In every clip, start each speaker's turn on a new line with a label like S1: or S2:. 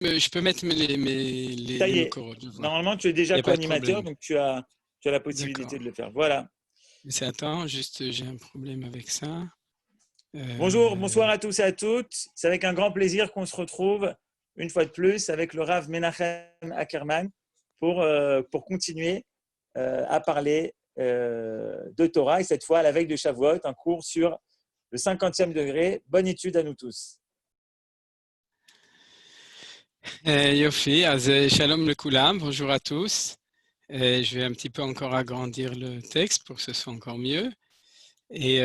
S1: je peux mettre
S2: Ça y
S1: les
S2: est.
S1: Mekorot, je vois.
S2: Normalement, tu es
S1: Il
S2: déjà
S1: n'y a pas de
S2: co-animateur,
S1: problème.
S2: donc tu as la possibilité
S1: D'accord.
S2: de le faire. Voilà.
S1: Attends, juste, j'ai un problème avec ça.
S2: Bonjour, bonsoir à tous et à toutes. C'est avec un grand plaisir qu'on se retrouve une fois de plus avec le Rav Menachem Ackerman pour continuer à parler de Torah et cette fois à la veille de Shavuot, un cours sur le 50e degré. Bonne étude à nous tous.
S1: Yofi, shalom le kulam, bonjour à tous. Je vais un petit peu encore agrandir le texte pour que ce soit encore mieux. Et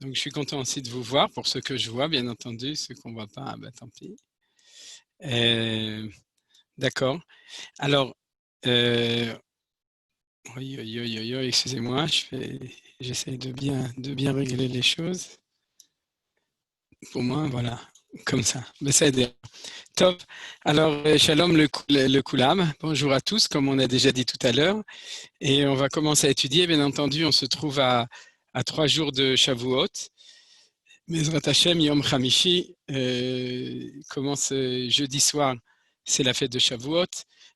S1: donc, je suis content aussi de vous voir, pour ceux que je vois, bien entendu. Ceux qu'on ne voit pas, ben, tant pis. D'accord. Alors, excusez-moi, j'essaie de bien régler les choses. Pour moi, voilà, comme ça. Mais ça aide. Top. Alors, shalom le kulam. Bonjour à tous, comme on a déjà dit tout à l'heure. Et on va commencer à étudier. Bien entendu, on se trouve à 3 jours de Shavuot. Bezrat Hashem, Yom Hamishi commence jeudi soir. C'est la fête de Shavuot.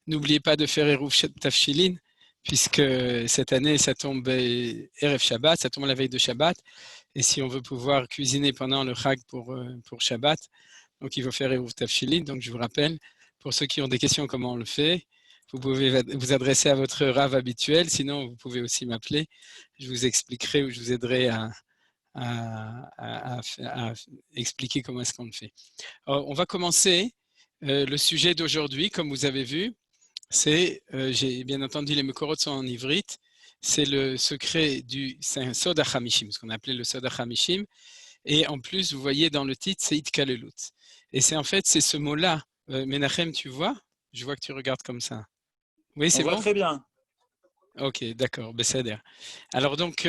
S1: N'oubliez pas de faire Eruv Tafshilin, puisque cette année, ça tombe Erev Shabbat, ça tombe la veille de Shabbat. Et si on veut pouvoir cuisiner pendant le Chag pour Shabbat, donc il faut faire Eruv Tafshilin. Donc je vous rappelle, pour ceux qui ont des questions comment on le fait, vous pouvez vous adresser à votre Rav habituel. Sinon, vous pouvez aussi m'appeler. Je vous expliquerai ou je vous aiderai à expliquer comment est-ce qu'on le fait. Alors, on va commencer. Le sujet d'aujourd'hui, comme vous avez vu, c'est, j'ai bien entendu, les Mekorot sont en ivrite, c'est le secret c'est un Sod HaChamishim, ce qu'on appelait le Sod HaChamishim, et en plus, vous voyez dans le titre, c'est Itkalelut. Et c'est en fait, c'est ce mot-là. Menachem, tu vois? Je vois que tu regardes comme ça. Oui, c'est
S2: On voit
S1: bon?
S2: très bien.
S1: Ok, d'accord, Bessader. Alors donc,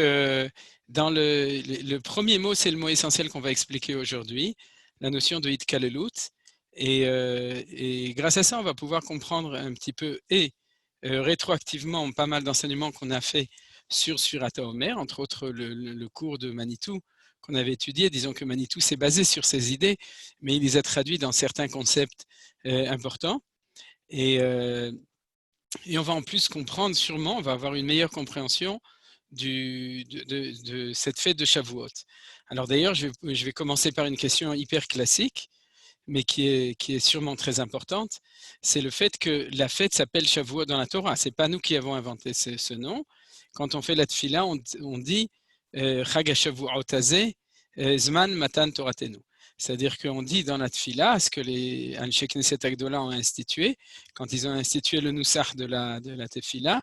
S1: dans le premier mot, c'est le mot essentiel qu'on va expliquer aujourd'hui, la notion de Hitkalelut. Et grâce à ça, on va pouvoir comprendre un petit peu et rétroactivement pas mal d'enseignements qu'on a fait sur Surata Omer, entre autres le cours de Manitou qu'on avait étudié. Disons que Manitou s'est basé sur ces idées, mais il les a traduits dans certains concepts importants. Et on va en plus comprendre sûrement, on va avoir une meilleure compréhension de cette fête de Shavuot. Alors d'ailleurs, je vais commencer par une question hyper classique, mais qui est sûrement très importante. C'est le fait que la fête s'appelle Shavuot dans la Torah. Ce n'est pas nous qui avons inventé ce nom. Quand on fait la tfila, on dit Chag HaShavuot Hazeh, Zman Matan Toratenu. C'est-à-dire qu'on dit dans la tfila, ce que les Anshe Knesset Agdola ont institué, quand ils ont institué le Nusach de la tefila,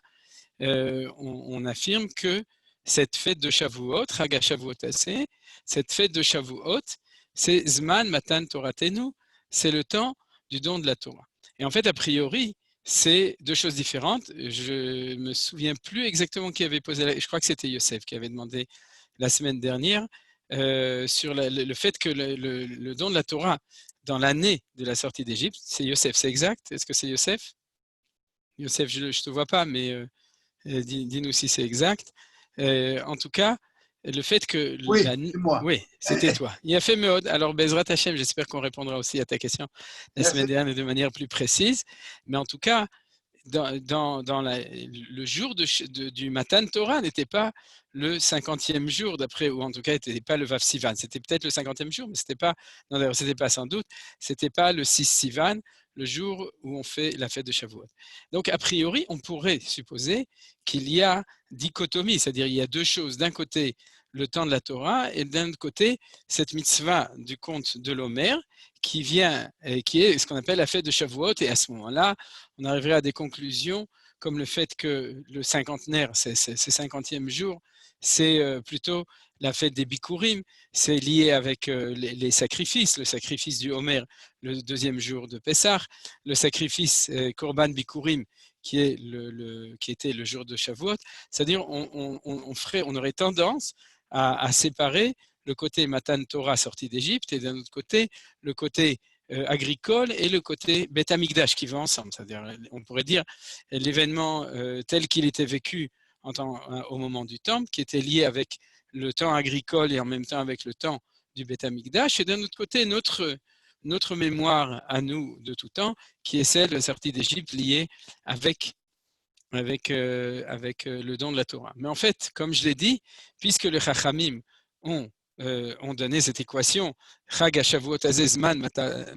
S1: on affirme que cette fête de Shavuot, Chag HaShavuot Hazeh, cette fête de Shavuot, c'est Zman Matan Toratenu, c'est le temps du don de la Torah. Et en fait, a priori, c'est deux choses différentes. Je ne me souviens plus exactement qui avait posé je crois que c'était Yosef qui avait demandé la semaine dernière sur le fait que le don de la Torah dans l'année de la sortie d'Égypte, c'est Yosef, c'est exact? Est-ce que c'est Yosef? Yosef, je ne te vois pas, mais dis-nous si c'est exact. En tout cas, le fait que
S3: Oui, c'est moi.
S1: Oui, c'était toi. Il a fait Meod. Alors, Bezrat Hashem, j'espère qu'on répondra aussi à ta question la semaine dernière de manière plus précise. Mais en tout cas, le jour du Matan Torah n'était pas le 50e jour, d'après, ou en tout cas, n'était pas le Vav Sivan. C'était peut-être le 50e jour, mais c'était pas, non, d'ailleurs, c'était pas sans doute, c'était pas le 6 Sivan, le jour où on fait la fête de Shavuot. Donc, a priori, on pourrait supposer qu'il y a dichotomie, c'est-à-dire il y a deux choses. D'un côté, le temps de la Torah, et d'un autre côté, cette mitzvah du conte de l'Omer, qui vient, qui est ce qu'on appelle la fête de Shavuot, et à ce moment-là, on arriverait à des conclusions comme le fait que le cinquantenaire, ce 50e jour, c'est plutôt la fête des Bikurim, c'est lié avec les sacrifices, le sacrifice du Homer, le deuxième jour de Pessah, le sacrifice Korban Bikurim, qui était le jour de Shavuot, c'est-à-dire on aurait tendance à séparer le côté Matan Torah sorti d'Égypte et d'un autre côté, le côté agricole et le côté Beth Amikdash qui vont ensemble. C'est-à-dire, on pourrait dire l'événement tel qu'il était vécu au moment du temple, qui était lié avec le temps agricole et en même temps avec le temps du Beth Amikdash, et d'un autre côté, notre notre mémoire à nous de tout temps, qui est celle de la sortie d'Égypte liée avec le don de la Torah. Mais en fait, comme je l'ai dit, puisque les Chachamim ont donné cette équation, Chag HaShavuot Hazeh Zman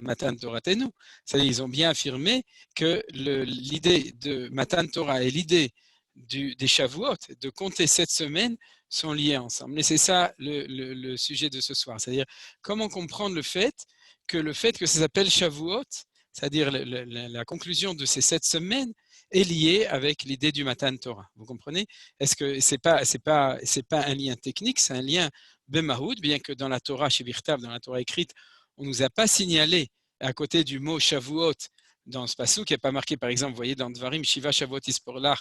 S1: Matan Toratenu, c'est-à-dire ils ont bien affirmé que l'idée de Matan Torah et l'idée des Shavuot, de compter 7 semaines, sont liées ensemble. Et c'est ça le sujet de ce soir, c'est-à-dire comment comprendre le fait que ça s'appelle Shavuot, c'est-à-dire la conclusion de ces 7 semaines, est lié avec l'idée du Matan Torah. Vous comprenez? Est-ce que c'est pas un lien technique, c'est un lien bemahoud, bien que dans la Torah, chez Birtav, dans la Torah écrite, on nous a pas signalé à côté du mot Shavuot dans ce passage qui n'est pas marqué, par exemple, vous voyez dans Dvarim, Shiva Shavuot ispor lach,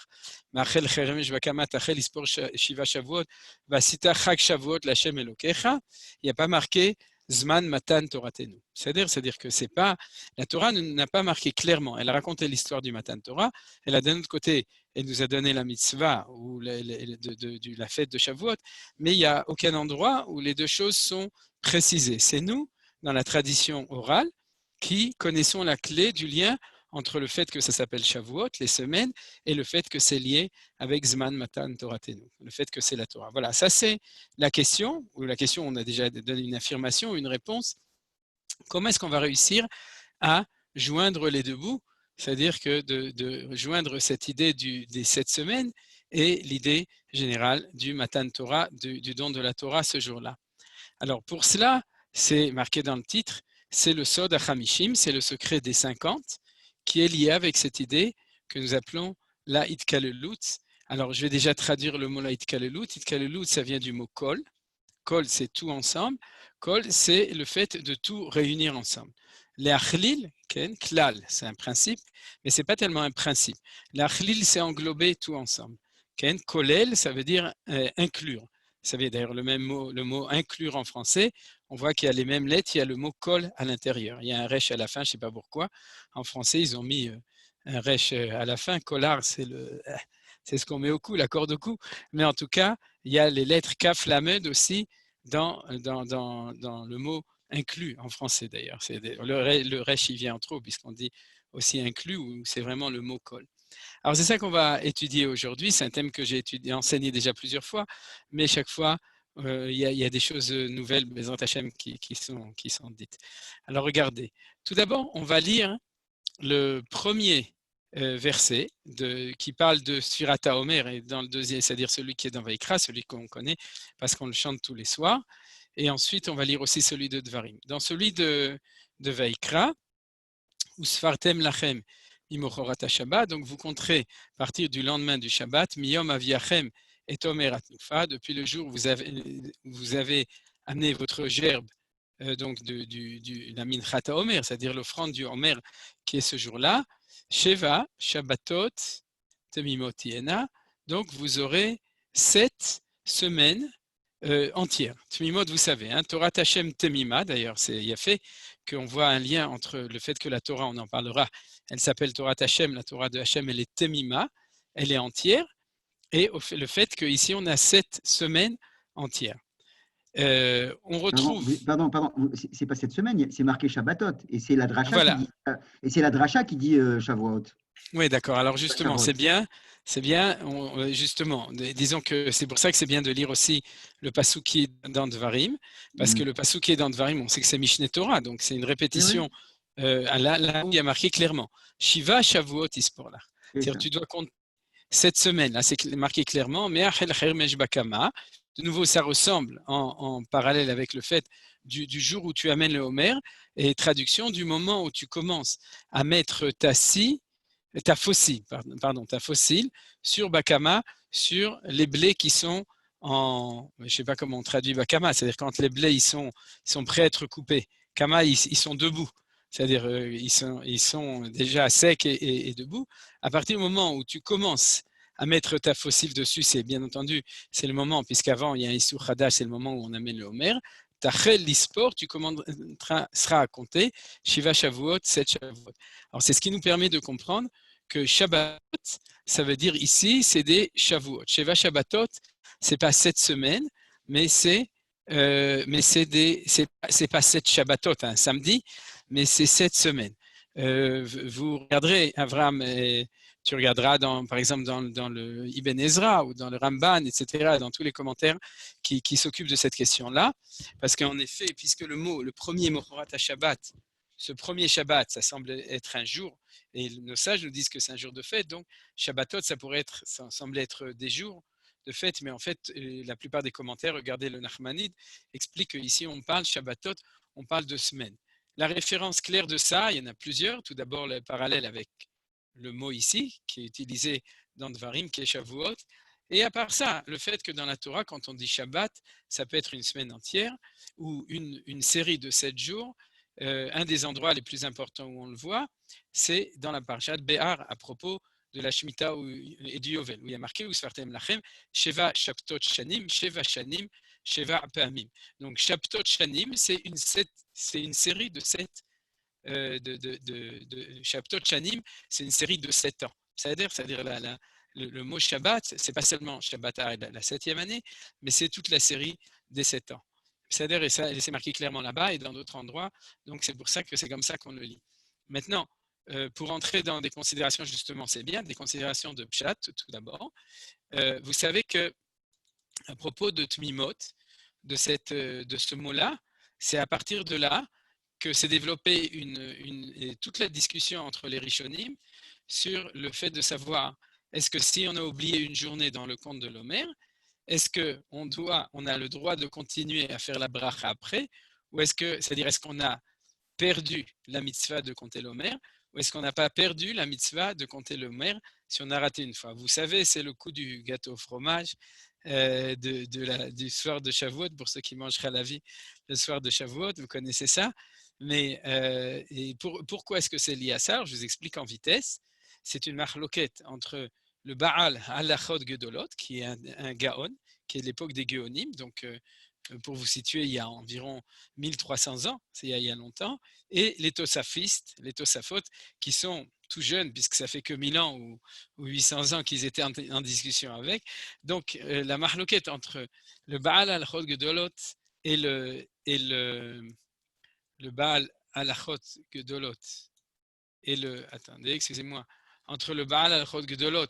S1: machel cheremesh vakama tachel ispor Shiva Shavuot, vasita chag Shavuot lachem elokecha. Il n'y a pas marqué Zman Matan Toratenu. C'est-à-dire que c'est pas, la Torah n'a pas marqué clairement. Elle a raconté l'histoire du Matan Torah. Elle a d'un autre côté, elle nous a donné la mitzvah ou la fête de Shavuot, mais il n'y a aucun endroit où les deux choses sont précisées. C'est nous, dans la tradition orale, qui connaissons la clé du lien entre le fait que ça s'appelle Shavuot, les semaines, et le fait que c'est lié avec Zman Matan Toratenu, le fait que c'est la Torah. Voilà, ça c'est la question, on a déjà donné une affirmation, une réponse. Comment est-ce qu'on va réussir à joindre les deux bouts, c'est-à-dire que de joindre cette idée des 7 semaines et l'idée générale du Matan Torah, du don de la Torah ce jour-là. Alors pour cela, c'est marqué dans le titre, c'est le Sod HaChamishim, c'est le secret des 50, qui est lié avec cette idée que nous appelons la Hitkalelut. Alors je vais déjà traduire le mot la Hitkalelut. Hitkalelut, ça vient du mot kol. Kol, c'est tout ensemble. Kol, c'est le fait de tout réunir ensemble. L'Achlil, klal, c'est un principe, mais ce n'est pas tellement un principe. L'Achlil, c'est englober tout ensemble. Kolel, ça veut dire inclure. Vous savez d'ailleurs le mot inclure en français, on voit qu'il y a les mêmes lettres, il y a le mot kol à l'intérieur. Il y a un resh à la fin, je ne sais pas pourquoi. En français, ils ont mis un resh à la fin. Kolar, c'est ce qu'on met au cou, la corde au cou. Mais en tout cas, il y a les lettres kaf lamed aussi dans le mot inclus en français d'ailleurs. Le resh, il vient en trop puisqu'on dit aussi inclus ou c'est vraiment le mot kol. Alors c'est ça qu'on va étudier aujourd'hui. C'est un thème que j'ai enseigné déjà plusieurs fois, mais chaque fois, il y a des choses nouvelles, Bezrat Hashem, qui sont dites. Alors regardez, tout d'abord, on va lire le premier verset qui parle de Sfirat HaOmer, et dans le deuxième, c'est-à-dire celui qui est dans Vaikra, celui qu'on connaît parce qu'on le chante tous les soirs. Et ensuite, on va lire aussi celui de Dvarim. Dans celui de Vaikra, Usfartem Lachem, Shabbat, donc vous compterez à partir du lendemain du Shabbat, Miyom Aviachem et Omer Atnufa, depuis le jour où vous avez amené votre gerbe, donc la Minchat Omer, c'est-à-dire l'offrande du Omer qui est ce jour-là, Sheva, Shabbatot, Temimot Yena, donc vous aurez 7 semaines entières. Temimot, vous savez, Torah Hashem Temima, d'ailleurs, il y a fait qu'on voit un lien entre le fait que la Torah, on en parlera, elle s'appelle Torah Hashem, la Torah de Hashem, elle est Temima, elle est entière, et le fait qu'ici on a 7 semaines entières. On retrouve.
S3: Pardon, c'est pas cette semaine, c'est marqué Shabbatot, et c'est la dracha
S1: voilà.
S3: qui dit Shavuot.
S1: Oui, d'accord. Alors justement, c'est bien. Justement, disons que c'est pour ça que c'est bien de lire aussi le passouk qui est dans Dvarim, parce que le passouk qui est dans Dvarim, on sait que c'est Mishneh Torah, donc c'est une répétition. Là où il y a marqué clairement, Shiva Shavuot ispor lach. C'est-à-dire tu dois compter 7 semaines. Là, c'est marqué clairement. Me'achel chermesh bakama. De nouveau, ça ressemble en parallèle avec le fait du jour où tu amènes le Homer, et traduction du moment où tu commences à mettre ta fossile sur Bakama, sur les blés qui sont je ne sais pas comment on traduit Bakama, c'est-à-dire quand les blés ils sont prêts à être coupés. Kama, ils sont debout, c'est-à-dire ils sont déjà secs et debout. À partir du moment où tu commences à mettre ta fossile dessus, c'est bien entendu, c'est le moment, puisqu'avant il y a un Issur Hadash, c'est le moment où on amène le Homer. Tachel l'ispor, tu seras à compter Shiva Shavuot, 7 Shavuot. Alors c'est ce qui nous permet de comprendre que Shabbat, ça veut dire ici, c'est des Shavuot. Shiva Shabbatot, c'est pas 7 semaines, mais c'est pas 7 Shabbatot, un samedi, mais c'est 7 semaines. Vous regarderez, Avraham, tu regarderas par exemple dans le Ibn Ezra ou dans le Ramban, etc., dans tous les commentaires qui s'occupent de cette question-là, parce qu'en effet, puisque le premier Mochorat Shabbat, ce premier Shabbat, ça semble être un jour, et nos sages nous disent que c'est un jour de fête, donc Shabbatot, ça semble être des jours de fête, mais en fait, la plupart des commentaires, regardez le Nachmanide, expliquent qu'ici on parle Shabbatot, on parle de semaines. La référence claire de ça, il y en a plusieurs. Tout d'abord, le parallèle avec le mot ici, qui est utilisé dans Dvarim, qui est Shavuot. Et à part ça, le fait que dans la Torah, quand on dit Shabbat, ça peut être une semaine entière ou une série de 7 jours. Un des endroits les plus importants où on le voit, c'est dans la Parshat Béhar, à propos de la Shemitah et du Yovel, où il y a marqué Usfartem Lachem, Sheva Shabtot Shanim, Sheva Shanim, Sheva Pa'amim. Donc, Shabtot Shanim, c'est une série de 7 Shabtot Shanim, c'est une série de 7 ans. C'est-à-dire le mot Shabbat, c'est pas seulement Shabbat la 7e année, mais c'est toute la série des 7 ans. C'est-à-dire, et ça, c'est marqué clairement là-bas et dans d'autres endroits, donc c'est pour ça que c'est comme ça qu'on le lit. Maintenant, pour entrer dans des considérations, justement, c'est bien, des considérations de Pshat, tout d'abord. Vous savez que, à propos de Tmimot, de ce mot-là, c'est à partir de là que s'est développée toute la discussion entre les Rishonim sur le fait de savoir, est-ce que si on a oublié une journée dans le compte de l'Omer, est-ce qu'on a le droit de continuer à faire la bracha après, ou c'est-à-dire est-ce qu'on a perdu la mitzvah de compter l'Omer, ou est-ce qu'on n'a pas perdu la mitzvah de compter l'Omer si on a raté une fois? Vous savez, c'est le coup du gâteau au fromage du soir de Shavuot, pour ceux qui mangeraient la vie le soir de Shavuot, vous connaissez ça. Mais pourquoi est-ce que c'est lié à ça? Je vous explique en vitesse. C'est une marloquette entre le Baal Halachot Gedolot, qui est un Gaon, qui est de l'époque des Géonim, donc pour vous situer, il y a environ 1300 ans, c'est il y a longtemps, et les Tosafistes, les Tosafot, qui sont tout jeunes, puisque ça fait que 1000 ans ou 800 ans qu'ils étaient en discussion avec. Donc, la marloquette entre le Baal Halachot Gedolot et le Baal Halachot Gedolot et entre le Baal Halachot Gedolot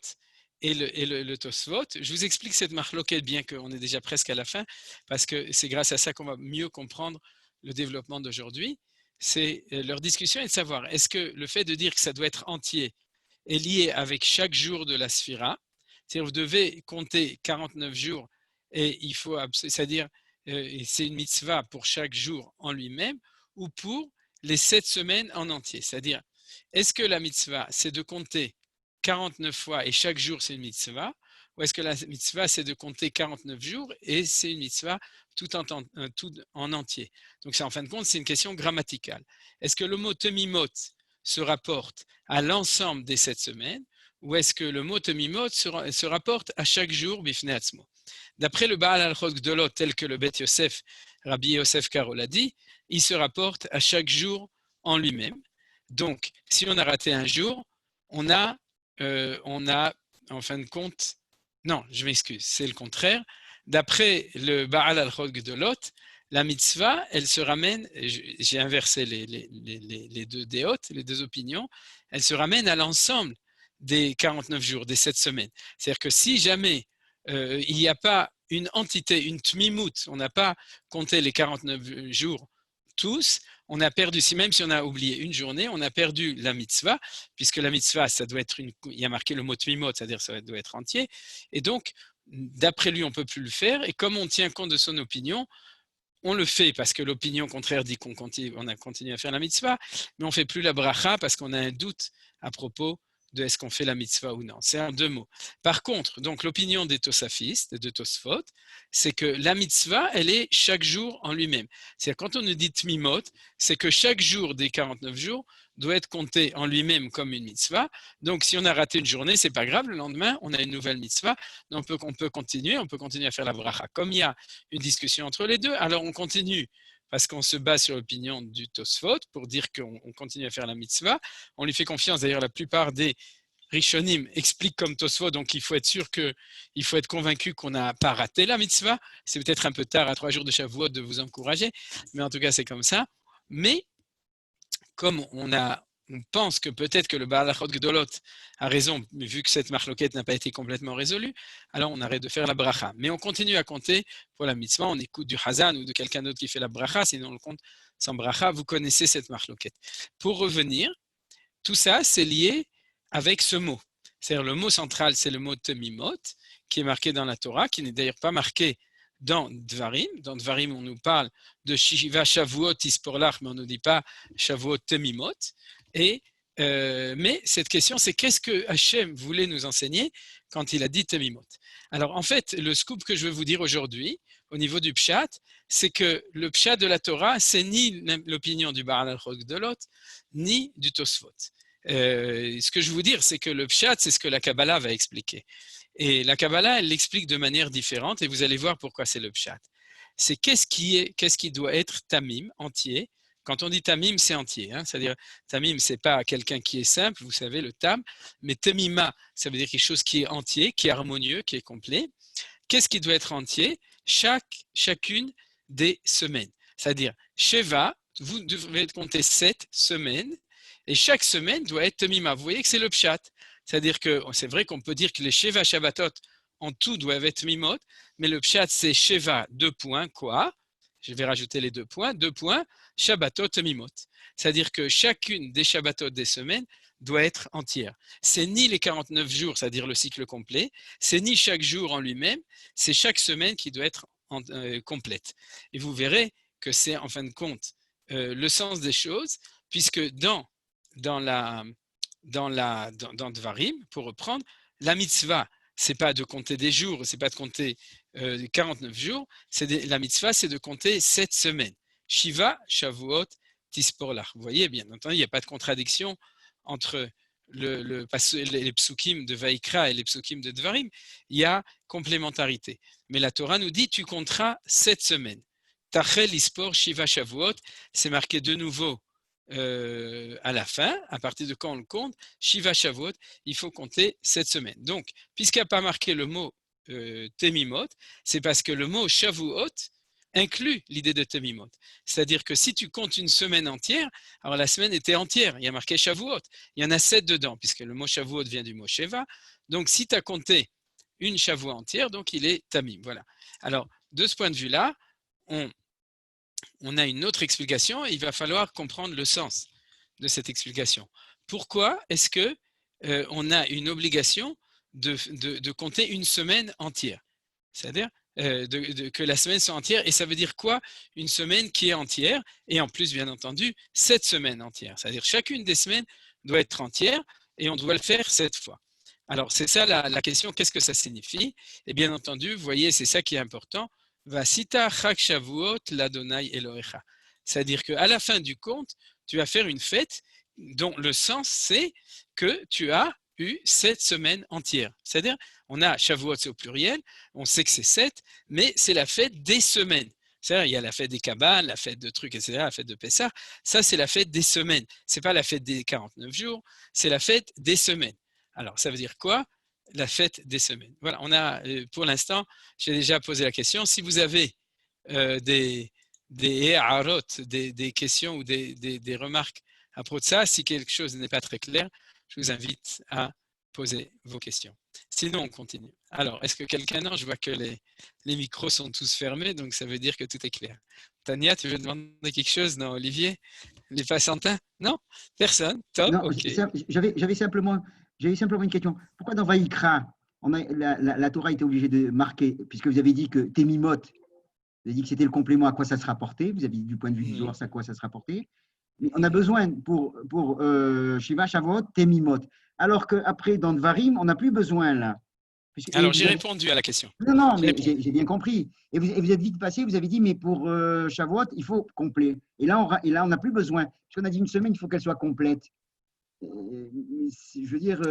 S1: et le Tosfot. Je vous explique cette marloquette, bien qu'on est déjà presque à la fin, parce que c'est grâce à ça qu'on va mieux comprendre le développement d'aujourd'hui. C'est leur discussion est de savoir, est-ce que le fait de dire que ça doit être entier est lié avec chaque jour de la Sphira, c'est-à-dire vous devez compter 49 jours, et c'est-à-dire c'est une mitzvah pour chaque jour en lui-même, ou pour les 7 semaines en entier. C'est-à-dire, est-ce que la mitzvah, c'est de compter 49 fois et chaque jour c'est une mitzvah, ou est-ce que la mitzvah c'est de compter 49 jours et c'est une mitzvah tout en entier? Donc ça, en fin de compte, c'est une question grammaticale. Est-ce que le mot temimot se rapporte à l'ensemble des 7 semaines, ou est-ce que le mot temimot se rapporte à chaque jour bifnei atzmo? D'après le Baal Halachot Gedolot, tel que le Bet Yosef, Rabbi Yosef Karo l'a dit, il se rapporte à chaque jour en lui-même. Donc, si on a raté un jour, on a en fin de compte, non, je m'excuse, c'est le contraire. D'après le Baal Halachot Gedolot, la mitzvah, elle se ramène, j'ai inversé les deux déotes, les deux opinions, elle se ramène à l'ensemble des 49 jours, des 7 semaines. C'est-à-dire que si jamais il n'y a pas une entité, une tmimout, on n'a pas compté les 49 jours tous, on a perdu, même si on a oublié une journée, on a perdu la mitzvah, puisque la mitzvah, ça doit être il y a marqué le mot tmimot, c'est-à-dire ça doit être entier, et donc, d'après lui, on ne peut plus le faire, et comme on tient compte de son opinion, on le fait parce que l'opinion contraire dit on a continué à faire la mitzvah, mais on ne fait plus la bracha parce qu'on a un doute à propos de est-ce qu'on fait la mitzvah ou non. C'est en 2 mots. Par contre, donc l'opinion des Tosafistes, de Tosfot, c'est que la mitzvah, elle est chaque jour en lui-même. C'est-à-dire quand on nous dit tmimot, c'est que chaque jour des 49 jours doit être compté en lui-même comme une mitzvah. Donc si on a raté une journée, c'est pas grave, le lendemain, on a une nouvelle mitzvah, donc on peut continuer à faire la bracha. Comme il y a une discussion entre les deux, alors on continue parce qu'on se base sur l'opinion du Tosfot pour dire qu'on continue à faire la mitzvah. On lui fait confiance. D'ailleurs, la plupart des Rishonim expliquent comme Tosfot, donc il faut être convaincu qu'on n'a pas raté la mitzvah. C'est peut-être un peu tard, à 3 jours de Shavuot, de vous encourager, mais en tout cas, c'est comme ça. Mais comme on pense que peut-être que le Baal Hachot Gdolot a raison, mais vu que cette marloquette n'a pas été complètement résolue, alors on arrête de faire la bracha. Mais on continue à compter pour la mitzvah, on écoute du Hazan ou de quelqu'un d'autre qui fait la bracha, sinon on le compte sans bracha. Vous connaissez cette marloquette. Pour revenir, tout ça, c'est lié avec ce mot. C'est-à-dire le mot central, c'est le mot temimot, qui est marqué dans la Torah, qui n'est d'ailleurs pas marqué dans Dvarim. Dans Dvarim, on nous parle de Shiva Shavuot Isporlach, mais on ne nous dit pas Shavuot Temimot. Mais cette question, c'est qu'est-ce que Hachem voulait nous enseigner quand il a dit Temimot? Alors, en fait, le scoop que je veux vous dire aujourd'hui, au niveau du Pshat, c'est que le Pshat de la Torah, c'est ni l'opinion du Baal Hachot Gdolot, ni du Tosfot. Ce que je veux vous dire, c'est que le Pshat, c'est ce que la Kabbalah va expliquer. Et la Kabbalah, elle l'explique de manière différente, et vous allez voir pourquoi c'est le Pshat. C'est qu'est-ce qui doit être tamim, entier. Quand on dit tamim, c'est entier. Hein, c'est-à-dire, tamim, c'est pas quelqu'un qui est simple, vous savez, le tam, mais temima, ça veut dire quelque chose qui est entier, qui est harmonieux, qui est complet. Qu'est-ce qui doit être entier? Chacune des semaines. C'est-à-dire, Sheva, vous devez compter 7 semaines, et chaque semaine doit être temima. Vous voyez que c'est le Pshat. C'est-à-dire que c'est vrai qu'on peut dire que les Sheva Shabbatot en tout doivent être mimot, mais le Pshat c'est Sheva, 2 points, quoi? Je vais rajouter les 2 points, 2 points, Shabbatot mimot. C'est-à-dire que chacune des Shabbatot des semaines doit être entière. C'est ni les 49 jours, c'est-à-dire le cycle complet, c'est ni chaque jour en lui-même, c'est chaque semaine qui doit être complète. Et vous verrez que c'est en fin de compte le sens des choses, puisque dans Dvarim, pour reprendre, la mitzvah, c'est pas de compter des jours, c'est pas de compter 49 jours, la mitzvah, c'est de compter 7 semaines. Shiva, Shavuot, Tisporlach. Vous voyez, bien entendu, il n'y a pas de contradiction entre les psukim de Vaïkra et les psukim de Dvarim. Il y a complémentarité. Mais la Torah nous dit, tu compteras 7 semaines. Tachel, Ispor, Shiva, Shavuot, c'est marqué de nouveau à la fin, à partir de quand on le compte, Shiva Shavuot, il faut compter 7 semaines. Donc, puisqu'il n'y a pas marqué le mot Temimot, c'est parce que le mot Shavuot inclut l'idée de Temimot. C'est-à-dire que si tu comptes une semaine entière, alors la semaine était entière, il y a marqué Shavuot, il y en a 7 dedans, puisque le mot Shavuot vient du mot Sheva. Donc, si tu as compté une Shavuot entière, donc il est Tamim. Voilà. Alors, de ce point de vue-là, on a une autre explication et il va falloir comprendre le sens de cette explication. Pourquoi est-ce que on a une obligation de compter une semaine entière? C'est-à-dire que la semaine soit entière, et ça veut dire quoi? Une semaine qui est entière, et en plus, bien entendu, 7 semaines entières. C'est-à-dire chacune des semaines doit être entière, et on doit le faire 7 fois. Alors, c'est ça la question, qu'est-ce que ça signifie? Et bien entendu, vous voyez, c'est ça qui est important. Vasita chak shavuot l'Adonai Elohecha. C'est-à-dire qu'à la fin du compte, tu vas faire une fête dont le sens, c'est que tu as eu 7 semaines entières. C'est-à-dire, on a Shavuot, c'est au pluriel, on sait que c'est 7, mais c'est la fête des semaines. C'est-à-dire, il y a la fête des Kabbalah, la fête de trucs, etc., la fête de Pessah. Ça, c'est la fête des semaines. Ce n'est pas la fête des 49 jours, c'est la fête des semaines. Alors, ça veut dire quoi? La fête des semaines. Voilà, on a, pour l'instant, j'ai déjà posé la question. Si vous avez des questions ou des remarques à propos de ça, si quelque chose n'est pas très clair, je vous invite à poser vos questions. Sinon, on continue. Alors, est-ce que quelqu'un... Non, je vois que les micros sont tous fermés, donc ça veut dire que tout est clair. Tania, tu veux demander quelque chose? Non, Olivier? Les Passantins? Non? Personne? Top,
S3: Non,
S1: ok.
S3: j'avais simplement une question. Pourquoi dans Vaïkra, la Torah était obligée de marquer, puisque vous avez dit que Temimot, vous avez dit que c'était le complément à quoi ça se rapportait, vous avez dit du point de vue du Zohar, à quoi ça se rapportait. Mais on a besoin pour Shiva, Shavuot, Temimot. Alors qu'après, dans Dvarim, on n'a plus besoin là.
S1: Alors, j'ai répondu à la question.
S3: Non, mais j'ai bien compris. Et vous êtes vite passé, vous avez dit, mais pour Shavuot, il faut complet. Et là, on n'a plus besoin. Parce qu'on a dit une semaine, il faut qu'elle soit complète. Je veux dire.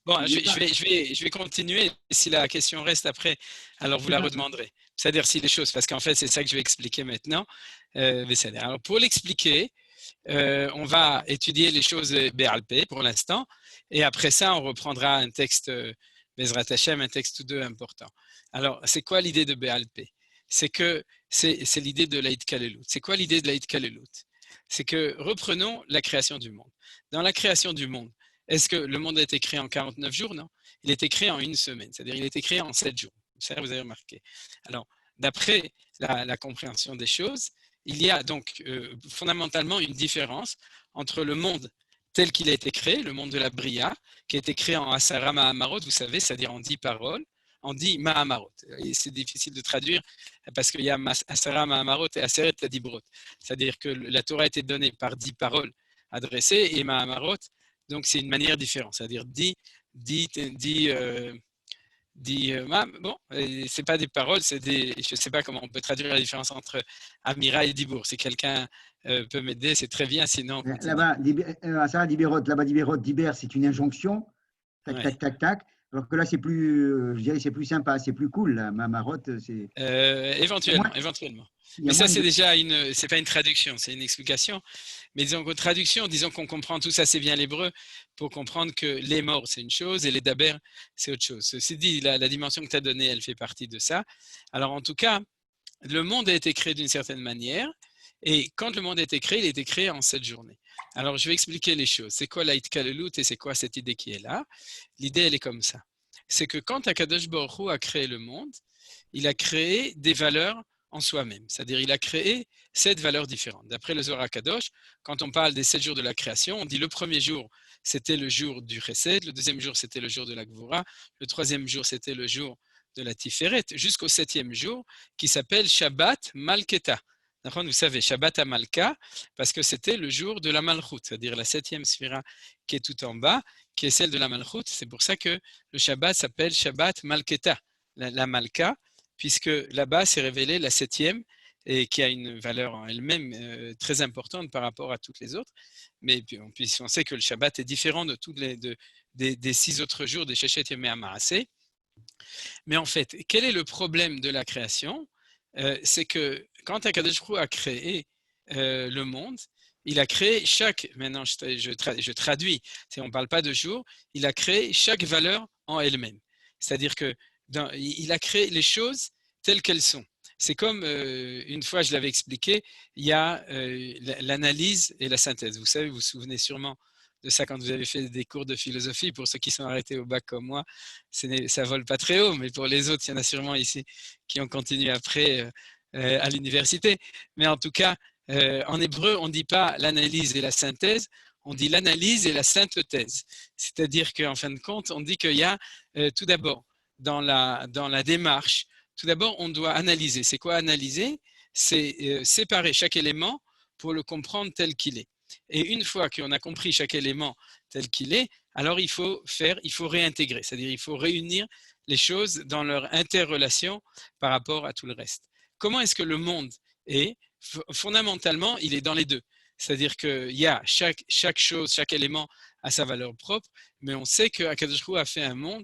S1: Bon, je vais continuer. Si la question reste après, alors vous la redemanderez. C'est-à-dire si les choses, parce qu'en fait, c'est ça que je vais expliquer maintenant. Alors, pour l'expliquer, on va étudier les choses Béalpé pour l'instant. Et après ça, on reprendra un texte, Bezrat Hashem, un texte ou deux important. Alors, c'est quoi l'idée de Béalpé? C'est l'idée de l'Aïd Kalelut. C'est quoi l'idée de l'Aïd Kalelut? c'est que reprenons la création du monde. Dans la création du monde, est-ce que le monde a été créé en 49 jours? Non. Il a été créé en une semaine, c'est-à-dire il a été créé en 7 jours. Ça, vous avez remarqué. Alors, d'après la compréhension des choses, il y a donc fondamentalement une différence entre le monde tel qu'il a été créé, le monde de la Bria, qui a été créé en Asara Mahamarot, vous savez, c'est-à-dire en 10 paroles, en 10 Mahamarot. Et c'est difficile de traduire parce qu'il y a Asara Mahamarot et Aseret Dibrot. C'est-à-dire que la Torah a été donnée par 10 paroles adressées et Mahamarot, donc c'est une manière différente, c'est-à-dire 10 bon, c'est pas des paroles, c'est des, je sais pas comment on peut traduire la différence entre Amira et Dibour. Si quelqu'un peut m'aider, c'est très bien, sinon.
S3: Là-bas, ça, Dibérot, là-bas, Dibérot, Diber, c'est une injonction, tac,
S1: Ouais.
S3: tac, tac, tac. Alors que là, c'est plus, je dirais, c'est plus sympa, c'est plus cool. Là. Ma marotte, c'est.
S1: Éventuellement. Mais ça, c'est déjà c'est pas une traduction, c'est une explication. Mais disons qu'en traduction, disons qu'on comprend tous assez bien l'hébreu pour comprendre que les morts, c'est une chose et les daber, c'est autre chose. Ceci dit, la dimension que tu as donnée, elle fait partie de ça. Alors, en tout cas, le monde a été créé d'une certaine manière. Et quand le monde a été créé, il a été créé en 7 journées. Alors, je vais expliquer les choses. C'est quoi l'Aïtkalelut et c'est quoi cette idée qui est là? L'idée, elle est comme ça. C'est que quand Akadosh Baruch Hu a créé le monde, il a créé des valeurs en soi-même. C'est-à-dire, il a créé 7 valeurs différentes. D'après le Zohar Kadosh, quand on parle des 7 jours de la création, on dit le premier jour, c'était le jour du Chesed, le deuxième jour, c'était le jour de la Gvura, le troisième jour, c'était le jour de la Tiferet, jusqu'au 7e jour, qui s'appelle Shabbat Malketa. Vous savez, Shabbat à Malka, parce que c'était le jour de la Malchut, c'est-à-dire la 7e sphira qui est tout en bas, qui est celle de la Malchut. C'est pour ça que le Shabbat s'appelle Shabbat Malketa, la Malka, puisque là-bas s'est révélée la 7e et qui a une valeur en elle-même très importante par rapport à toutes les autres. Mais puis on sait que le Shabbat est différent de tous des 6 autres jours des Shechet Yemei HaMaaseh. Mais en fait, quel est le problème de la création? C'est que quand Akadosh Baruch Hu a créé le monde, il a créé maintenant je traduis, on ne parle pas de jour, il a créé chaque valeur en elle-même. C'est-à-dire qu'il a créé les choses telles qu'elles sont. C'est comme, une fois je l'avais expliqué, il y a l'analyse et la synthèse. Vous savez, vous vous souvenez sûrement de ça quand vous avez fait des cours de philosophie. Pour ceux qui sont arrêtés au bac comme moi, ça vole pas très haut, mais pour les autres, il y en a sûrement ici qui ont continué après à l'université. Mais en tout cas, en hébreu, on ne dit pas l'analyse et la synthèse, on dit l'analyse et la synthèse. C'est-à-dire qu'en fin de compte, on dit qu'il y a tout d'abord, dans la démarche, tout d'abord, on doit analyser. C'est quoi analyser? C'est séparer chaque élément pour le comprendre tel qu'il est. Et une fois qu'on a compris chaque élément tel qu'il est, alors il faut réintégrer, c'est-à-dire il faut réunir les choses dans leur interrelation par rapport à tout le reste. Comment est-ce que le monde est? Fondamentalement, il est dans les deux. C'est-à-dire qu'il y a chaque chose, chaque élément a sa valeur propre, mais on sait qu'Akadosh Baruch Hu a fait un monde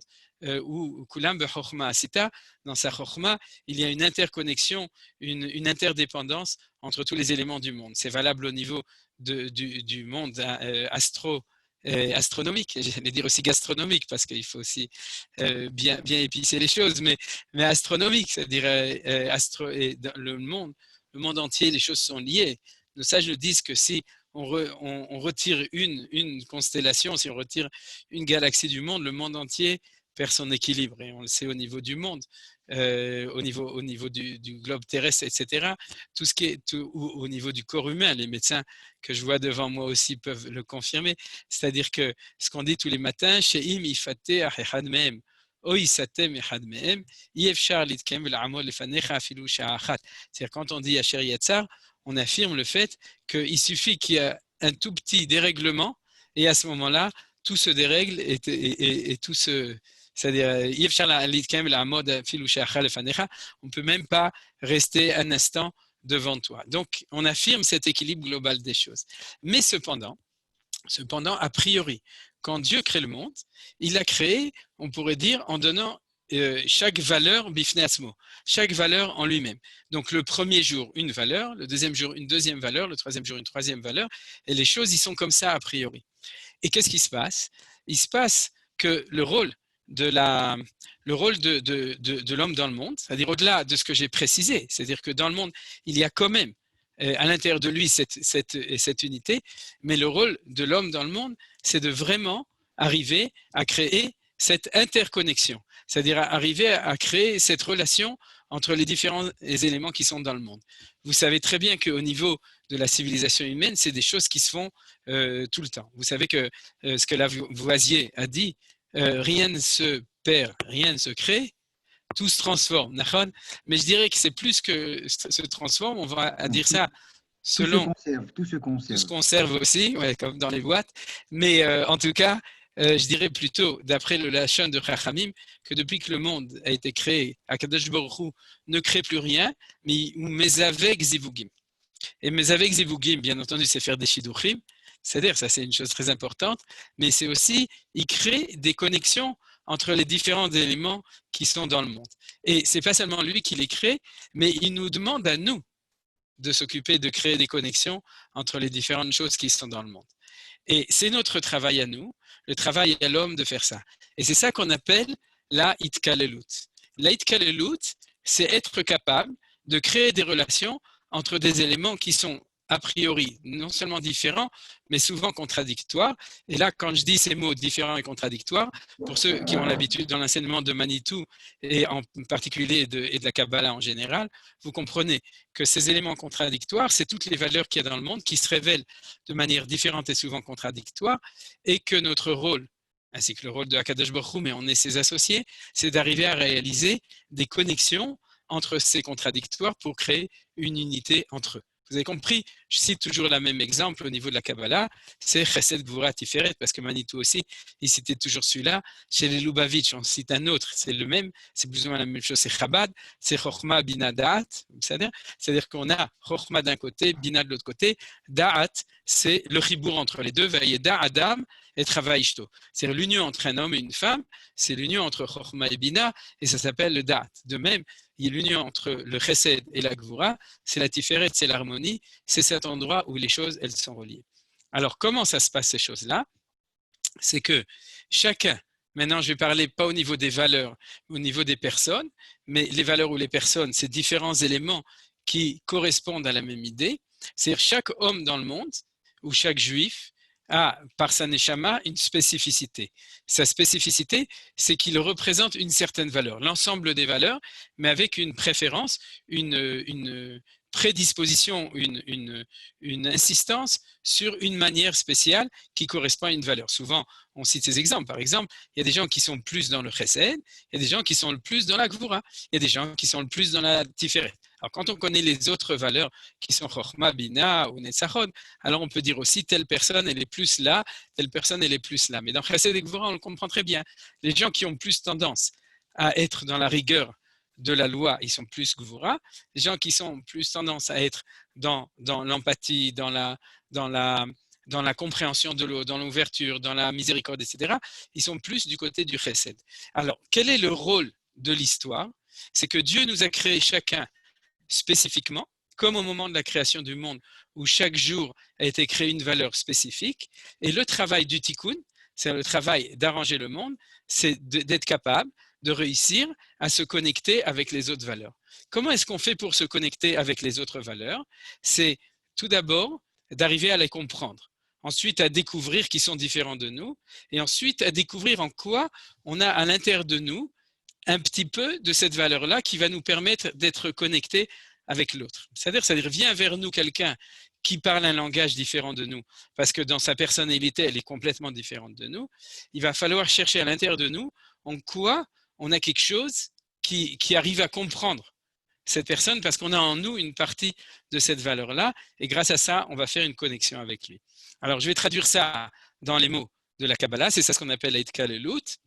S1: où Kulam Bechorma Asita, dans sa Chorma, il y a une interconnexion, une interdépendance entre tous les éléments du monde. C'est valable au niveau du monde astronomique, j'allais dire aussi gastronomique, parce qu'il faut aussi bien épicer les choses, mais astronomique, c'est-à-dire le monde entier, les choses sont liées. Nos sages nous disent que si on retire une constellation, si on retire une galaxie du monde, le monde entier perd son équilibre. Et on le sait au niveau du monde, au niveau du globe terrestre, etc. Tout ce qui est au niveau du corps humain, les médecins que je vois devant moi aussi peuvent le confirmer. C'est-à-dire que ce qu'on dit tous les matins, Sheim ifate achechad mehem. C'est-à-dire quand on dit Asher Yatzar, on affirme le fait qu'il suffit qu'il y ait un tout petit dérèglement et à ce moment-là, tout se dérègle et tout se... C'est-à-dire, on ne peut même pas rester un instant devant toi. Donc, on affirme cet équilibre global des choses. Mais cependant, a priori, quand Dieu crée le monde, il l'a créé, on pourrait dire, en donnant chaque valeur bifnei asmo, chaque valeur en lui-même. Donc le premier jour, une valeur, le deuxième jour, une deuxième valeur, le troisième jour, une troisième valeur, et les choses, ils sont comme ça a priori. Et qu'est-ce qui se passe? Il se passe que le rôle de l'homme dans le monde, c'est-à-dire au-delà de ce que j'ai précisé, c'est-à-dire que dans le monde, il y a quand même à l'intérieur de lui cette unité, mais le rôle de l'homme dans le monde, c'est de vraiment arriver à créer cette interconnexion, c'est-à-dire arriver à créer cette relation entre les différents éléments qui sont dans le monde. Vous savez très bien qu'au niveau de la civilisation humaine, c'est des choses qui se font tout le temps. Vous savez que ce que Lavoisier a dit, rien ne se perd, rien ne se crée, tout se transforme. Mais je dirais que c'est plus que se transforme, on va dire ça selon…
S3: Tout se conserve.
S1: Tout se conserve aussi, ouais, comme dans les boîtes. Mais en tout cas, je dirais plutôt, d'après le Lachon de Chachamim, que depuis que le monde a été créé, Akadosh Baruch Hu ne crée plus rien, mais Mezavek Zivugim. Et Mezavek Zivugim, bien entendu, c'est faire des Shiduchim, c'est-à-dire, ça c'est une chose très importante, mais c'est aussi, il crée des connexions entre les différents éléments qui sont dans le monde. Et ce n'est pas seulement lui qui les crée, mais il nous demande à nous de s'occuper de créer des connexions entre les différentes choses qui sont dans le monde. Et c'est notre travail à nous, le travail à l'homme de faire ça. Et c'est ça qu'on appelle la Itkalelut. La Itkalelut, c'est être capable de créer des relations entre des éléments qui sont a priori non seulement différents, mais souvent contradictoires. Et là, quand je dis ces mots différents et contradictoires, pour ceux qui ont l'habitude dans l'enseignement de Manitou, et en particulier et de la Kabbalah en général, vous comprenez que ces éléments contradictoires, c'est toutes les valeurs qu'il y a dans le monde qui se révèlent de manière différente et souvent contradictoire, et que notre rôle, ainsi que le rôle de Akadosh Baruch Hu, mais on est ses associés, c'est d'arriver à réaliser des connexions entre ces contradictoires pour créer une unité entre eux. Vous avez compris, je cite toujours le même exemple au niveau de la Kabbalah, c'est Chesed Gvura Tiferet, parce que Manitou aussi, il citait toujours celui-là. Chez les Lubavitch, on cite un autre, c'est le même, c'est plus ou moins la même chose, c'est Chabad, c'est Chochma Bina Da'at, c'est-à-dire qu'on a Chochma d'un côté, Bina de l'autre côté, Da'at, c'est le chibour entre les deux, Vayeda Adam et Travail Ishto. C'est l'union entre un homme et une femme, c'est l'union entre Chochma et Bina, et ça s'appelle le Da'at. De même, il y a l'union entre le Chesed et la Gvura, c'est la Tiferet, c'est l'harmonie, c'est cet endroit où les choses, elles sont reliées. Alors, comment ça se passe ces choses-là? C'est que chacun, maintenant je vais parler pas au niveau des valeurs, au niveau des personnes, mais les valeurs ou les personnes, c'est différents éléments qui correspondent à la même idée. C'est-à-dire chaque homme dans le monde, ou chaque juif, a, par sa neshama, une spécificité. Sa spécificité, c'est qu'il représente une certaine valeur, l'ensemble des valeurs, mais avec une préférence, une prédisposition, une insistance sur une manière spéciale qui correspond à une valeur. Souvent, on cite ces exemples. Par exemple, il y a des gens qui sont plus dans le chesed, il y a des gens qui sont le plus dans la gvura, il y a des gens qui sont le plus dans la tiferet. Alors, quand on connaît les autres valeurs qui sont chokhma, bina ou netzachod, alors on peut dire aussi telle personne elle est plus là, telle personne elle est plus là. Mais dans chesed et gvura, on le comprend très bien. Les gens qui ont plus tendance à être dans la rigueur de la loi, ils sont plus gvura. Les gens qui sont plus tendance à être dans l'empathie, dans la compréhension de l'autre, dans l'ouverture, dans la miséricorde, etc., ils sont plus du côté du chesed. Alors, quel est le rôle de l'histoire? C'est que Dieu nous a créés chacun spécifiquement, comme au moment de la création du monde, où chaque jour a été créé une valeur spécifique. Et le travail du tikkun, c'est le travail d'arranger le monde, c'est d'être capable de réussir à se connecter avec les autres valeurs. Comment est-ce qu'on fait pour se connecter avec les autres valeurs? C'est tout d'abord d'arriver à les comprendre, ensuite à découvrir qu'ils sont différents de nous, et ensuite à découvrir en quoi on a à l'intérieur de nous un petit peu de cette valeur-là qui va nous permettre d'être connectés avec l'autre. C'est-à-dire vient vers nous quelqu'un qui parle un langage différent de nous, parce que dans sa personnalité, elle est complètement différente de nous. Il va falloir chercher à l'intérieur de nous en quoi on a quelque chose qui arrive à comprendre cette personne, parce qu'on a en nous une partie de cette valeur-là, et grâce à ça, on va faire une connexion avec lui. Alors, je vais traduire ça dans les mots de la Kabbalah, c'est ça ce qu'on appelle l'Itkalelut.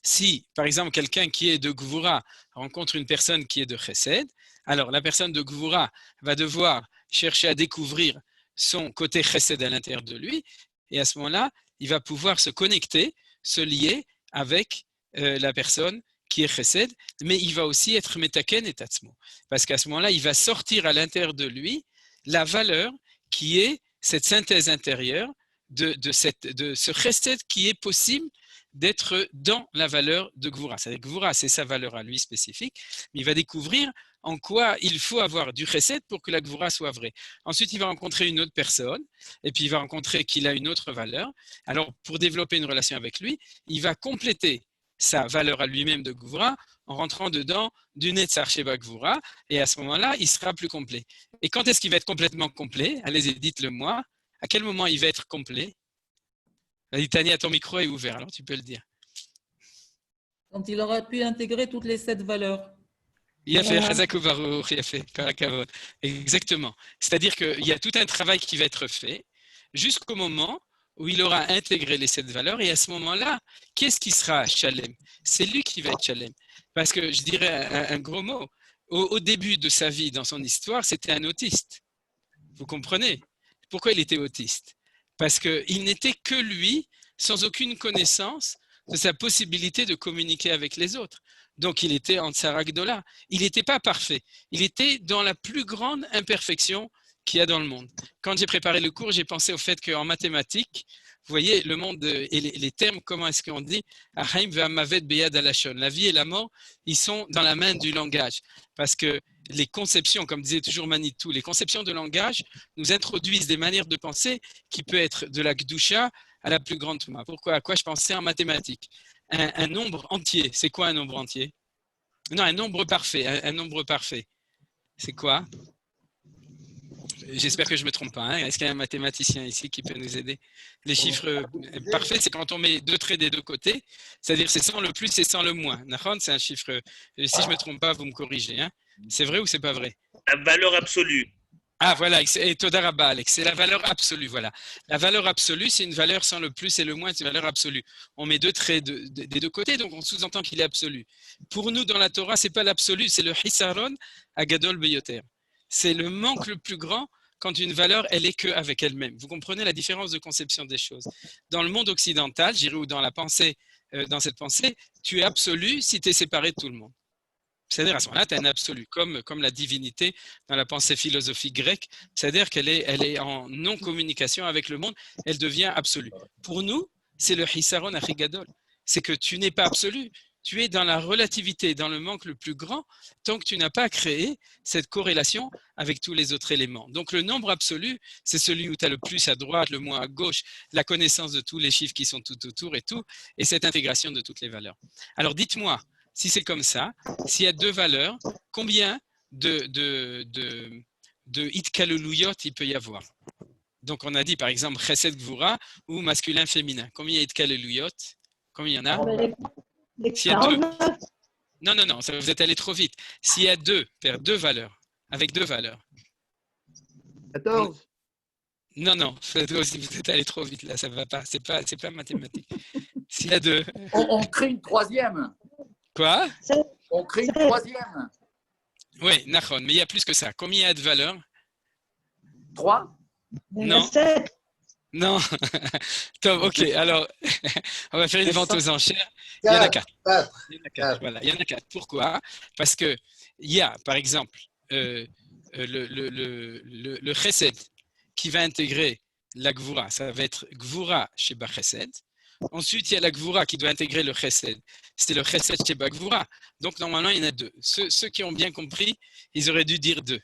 S1: Si, par exemple, quelqu'un qui est de Gvura rencontre une personne qui est de Chesed, alors la personne de Gvura va devoir chercher à découvrir son côté Chesed à l'intérieur de lui, et à ce moment-là, il va pouvoir se connecter, se lier avec la personne qui est Chesed, mais il va aussi être Metaken et Tatzmo, parce qu'à ce moment-là, il va sortir à l'intérieur de lui la valeur qui est cette synthèse intérieure de ce Chesed qui est possible d'être dans la valeur de Gvura. C'est-à-dire Gvura, c'est sa valeur à lui spécifique, mais il va découvrir en quoi il faut avoir du chesed pour que la gvura soit vraie. Ensuite, il va rencontrer une autre personne, et puis il va rencontrer qu'il a une autre valeur. Alors, pour développer une relation avec lui, il va compléter sa valeur à lui-même de gvura en rentrant dedans du netzar sheba gvura, et à ce moment-là, il sera plus complet. Et quand est-ce qu'il va être complètement complet? Allez-y, dites-le moi. À quel moment il va être complet? Tania, ton micro est ouvert, alors tu peux le dire.
S4: Quand il aura pu intégrer toutes les 7 valeurs.
S1: Il a fait Chazakou Baruch, il a fait Karakavod. Exactement. C'est-à-dire qu'il y a tout un travail qui va être fait jusqu'au moment où il aura intégré les 7 valeurs. Et à ce moment-là, qu'est-ce qui sera Shalem? C'est lui qui va être Shalem. Parce que je dirais un gros mot. Au début de sa vie, dans son histoire, c'était un autiste. Vous comprenez? Pourquoi il était autiste? Parce qu'il n'était que lui, sans aucune connaissance de sa possibilité de communiquer avec les autres. Donc, il était en Tsaragdola. Il n'était pas parfait. Il était dans la plus grande imperfection qu'il y a dans le monde. Quand j'ai préparé le cours, j'ai pensé au fait qu'en mathématiques, vous voyez, le monde et les termes, comment est-ce qu'on dit? La vie et la mort, ils sont dans la main du langage. Parce que les conceptions, comme disait toujours Manitou, les conceptions de langage nous introduisent des manières de penser qui peut être de la Gdusha à la plus grande Touma. Pourquoi? À quoi je pensais en mathématiques? Un nombre entier. C'est quoi un nombre entier? Non, un nombre parfait. Un nombre parfait. C'est quoi? J'espère que je ne me trompe pas. Hein. Est-ce qu'il y a un mathématicien ici qui peut nous aider? Les chiffres parfaits, c'est quand on met 2 traits des 2 côtés. C'est-à-dire c'est sans le plus et sans le moins. C'est un chiffre. Si je ne me trompe pas, vous me corrigez. Hein. C'est vrai ou c'est pas vrai?
S5: La valeur absolue.
S1: Ah voilà, et Todarabba, Alex, c'est la valeur absolue, voilà. La valeur absolue, c'est une valeur sans le plus et le moins, c'est une valeur absolue. On met 2 traits des 2 côtés, donc on sous-entend qu'il est absolu. Pour nous, dans la Torah, c'est pas l'absolu, c'est le hisaron agadol beyoter. C'est le manque le plus grand quand une valeur, elle est qu'avec elle-même. Vous comprenez la différence de conception des choses. Dans le monde occidental, j'irai ou dans la pensée, dans cette pensée, tu es absolu si tu es séparé de tout le monde. C'est-à-dire à ce moment-là, tu as un absolu, comme la divinité dans la pensée philosophique grecque, c'est-à-dire qu'elle est en non-communication avec le monde, elle devient absolue. Pour nous, c'est le hisaron achigadol, c'est que tu n'es pas absolu, tu es dans la relativité, dans le manque le plus grand, tant que tu n'as pas créé cette corrélation avec tous les autres éléments. Donc le nombre absolu, c'est celui où tu as le plus à droite, le moins à gauche, la connaissance de tous les chiffres qui sont tout autour et cette intégration de toutes les valeurs. Alors dites-moi, si c'est comme ça, s'il y a 2 valeurs, combien de itkaleluyot il peut y avoir? Donc on a dit par exemple chesed gvura ou masculin féminin. Combien il y a itkaleluyot? Combien il y en a? S'il y a 2. Non, ça, vous êtes allé trop vite. S'il y a 2, faire 2 valeurs, avec 2 valeurs.
S6: 14.
S1: Non, vous êtes allé trop vite là, ça ne va pas, c'est pas mathématique. S'il y a 2.
S6: On crée une 3e.
S1: Quoi?
S6: On crée une 3e.
S1: Oui, Nahon, mais il y a plus que ça. Combien il y a de valeurs?
S6: 3.
S1: Non. Non. Tom, ok, alors, on va faire une vente aux enchères. Il y en a 4. Il y en a 4. Voilà, il y en a 4. Pourquoi? Parce qu'il y a, par exemple, le chesed qui va intégrer la gvura. Ça va être gvura chez Chesed. Ensuite, il y a la gvura qui doit intégrer le chesed. C'est le chesed chez gvura. Donc, normalement, il y en a 2. Ceux qui ont bien compris, ils auraient dû dire 2.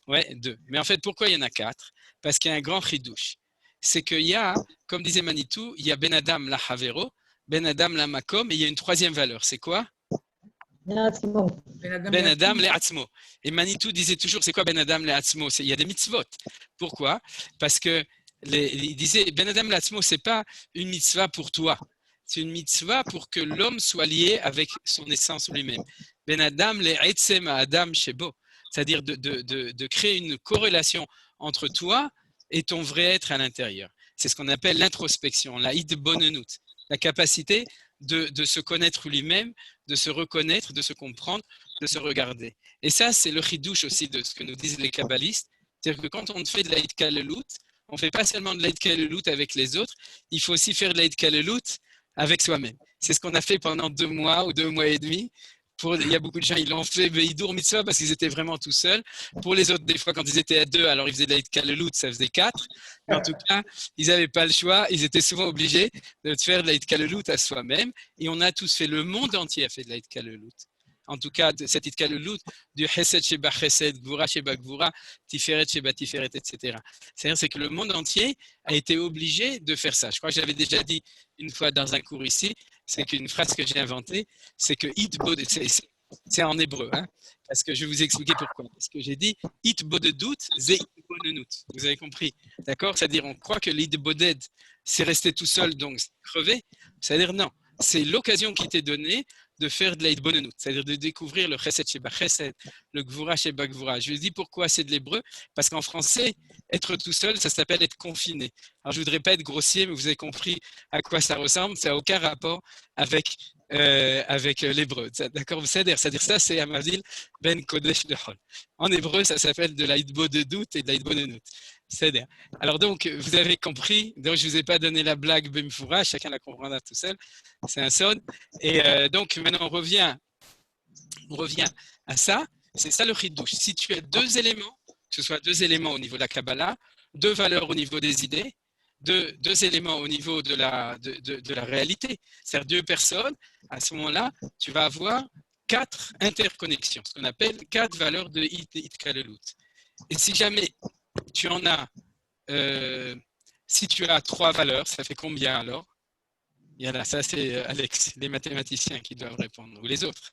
S1: Ouais, 2. Mais en fait, pourquoi il y en a 4? Parce qu'il y a un grand chidouche. C'est qu'il y a, comme disait Manitou, il y a Ben Adam la Havero, Ben Adam la Makom, et il y a une 3e valeur. C'est quoi? Ben Adam le Atzmo. Et Manitou disait toujours, c'est quoi Ben Adam le Atzmo? Il y a des mitzvot. Pourquoi? Parce que il disait, Ben Adam le Atzmo, ce n'est pas une mitzvah pour toi. C'est une mitzvah pour que l'homme soit lié avec son essence lui-même. Ben Adam le Etzem Adam Shebo. C'est-à-dire de créer une corrélation entre toi et ton vrai être à l'intérieur. C'est ce qu'on appelle l'introspection, la idbonenut, la capacité de se connaître lui-même, de se reconnaître, de se comprendre, de se regarder. Et ça, c'est le chidouche aussi de ce que nous disent les kabbalistes. C'est-à-dire que quand on fait de la idkalelut, on ne fait pas seulement de la idkalelut avec les autres, il faut aussi faire de la idkalelut avec soi-même. C'est ce qu'on a fait pendant 2 mois ou 2 mois et demi. Il y a beaucoup de gens, ils l'ont fait Hidour Mitzvah parce qu'ils étaient vraiment tout seuls. Pour les autres, des fois, quand ils étaient à 2, alors ils faisaient de la Hitkalelut, ça faisait 4. Mais en tout cas, ils n'avaient pas le choix. Ils étaient souvent obligés de faire de la Hitkalelut à soi-même. Et on a tous fait, le monde entier a fait de la Hitkalelut. en tout cas de cette itkalelut, du chesed sheba chesed, gvura sheba gvura, tiferet sheba tiferet, etc. C'est que le monde entier a été obligé de faire ça. Je crois que j'avais déjà dit une fois dans un cours ici, c'est qu'une phrase que j'ai inventée, c'est que c'est en hébreu, hein, parce que je vais vous expliquer pourquoi. Parce que j'ai dit it bodedut ze it bonenut. Vous avez compris, d'accord? C'est-à-dire on croit que l'id boded c'est rester tout seul donc crever. C'est-à-dire non, c'est l'occasion qui t'est donnée de faire de l'id bonenut, c'est-à-dire de découvrir le chesed sheba chesed, le gvura sheba gvura. Je vous dis pourquoi c'est de l'hébreu, parce qu'en français être tout seul ça s'appelle être confiné. Alors je voudrais pas être grossier, mais vous avez compris à quoi ça ressemble. Ça n'a aucun rapport avec l'hébreu. D'accord, c'est-à-dire ça, c'est Amazil ben Kodesh de Hol. En hébreu, ça s'appelle de l'aïdbo de doute et de l'aïdbo de nout. C'est-à-dire. Alors donc, vous avez compris. Donc, je vous ai pas donné la blague Bemfoura, chacun la comprendra tout seul. C'est un son. Et donc, maintenant, on revient à ça. C'est ça le chidouche. Si tu as deux éléments, que ce soit deux éléments au niveau de la Kabbalah, deux valeurs au niveau des idées, deux éléments au niveau de la réalité, c'est-à-dire deux personnes, à ce moment-là, tu vas avoir quatre interconnexions, ce qu'on appelle quatre valeurs de Itkalelut. Et si jamais tu en as, si tu as trois valeurs, ça fait combien alors? Il y en a, ça c'est Alex, les mathématiciens qui doivent répondre, ou les autres.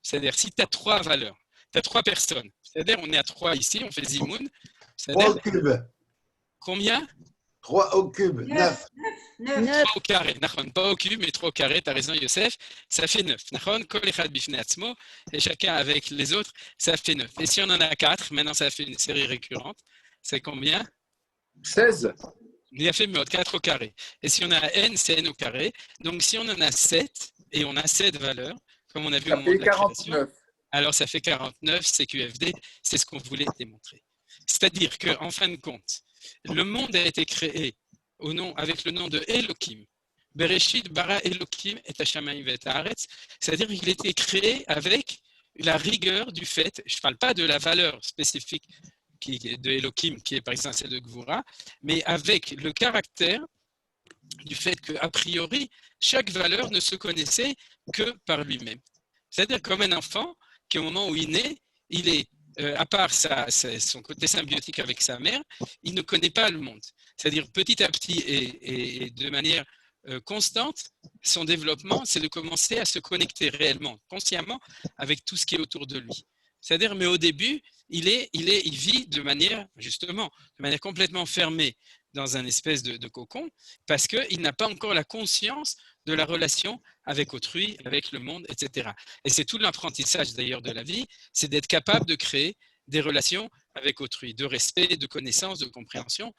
S1: C'est-à-dire, si tu as trois valeurs, tu as trois personnes, c'est-à-dire on est à trois ici, on fait Zimoun.
S5: 3 au cube.
S1: Combien?
S5: 3 au cube, 9.
S1: 3 au carré. Pas au cube, mais 3 au carré. Tu as raison, Youssef. Ça fait 9. Et chacun avec les autres, ça fait 9. Et si on en a 4, maintenant ça fait une série récurrente. C'est combien?
S6: 16.
S1: Il a fait 4 au carré. Et si on a n, c'est n au carré. Donc si on en a 7, et on a 7 valeurs, comme on a vu au moment de la création, alors ça fait 49, c'est QFD. C'est ce qu'on voulait démontrer. C'est-à-dire qu'en fin de compte, le monde a été créé avec le nom de Elohim. Bereshit bara Elohim et Hashamayim ve'et haaretz. C'est-à-dire qu'il a été créé avec la rigueur du fait, je ne parle pas de la valeur spécifique de Elohim, qui est par exemple celle de Gvura, mais avec le caractère du fait qu'a priori, chaque valeur ne se connaissait que par lui-même. C'est-à-dire comme un enfant qui au moment où il naît, il est à part son côté symbiotique avec sa mère, il ne connaît pas le monde. C'est-à-dire petit à petit et de manière constante, son développement, c'est de commencer à se connecter réellement, consciemment, avec tout ce qui est autour de lui. C'est-à-dire, mais au début, il vit de manière, justement, de manière complètement fermée dans un espèce de cocon, parce qu'il n'a pas encore la conscience de la relation avec autrui, avec le monde, etc. Et c'est tout l'apprentissage d'ailleurs de la vie, c'est d'être capable de créer des relations avec autrui, de respect, de connaissance, de compréhension,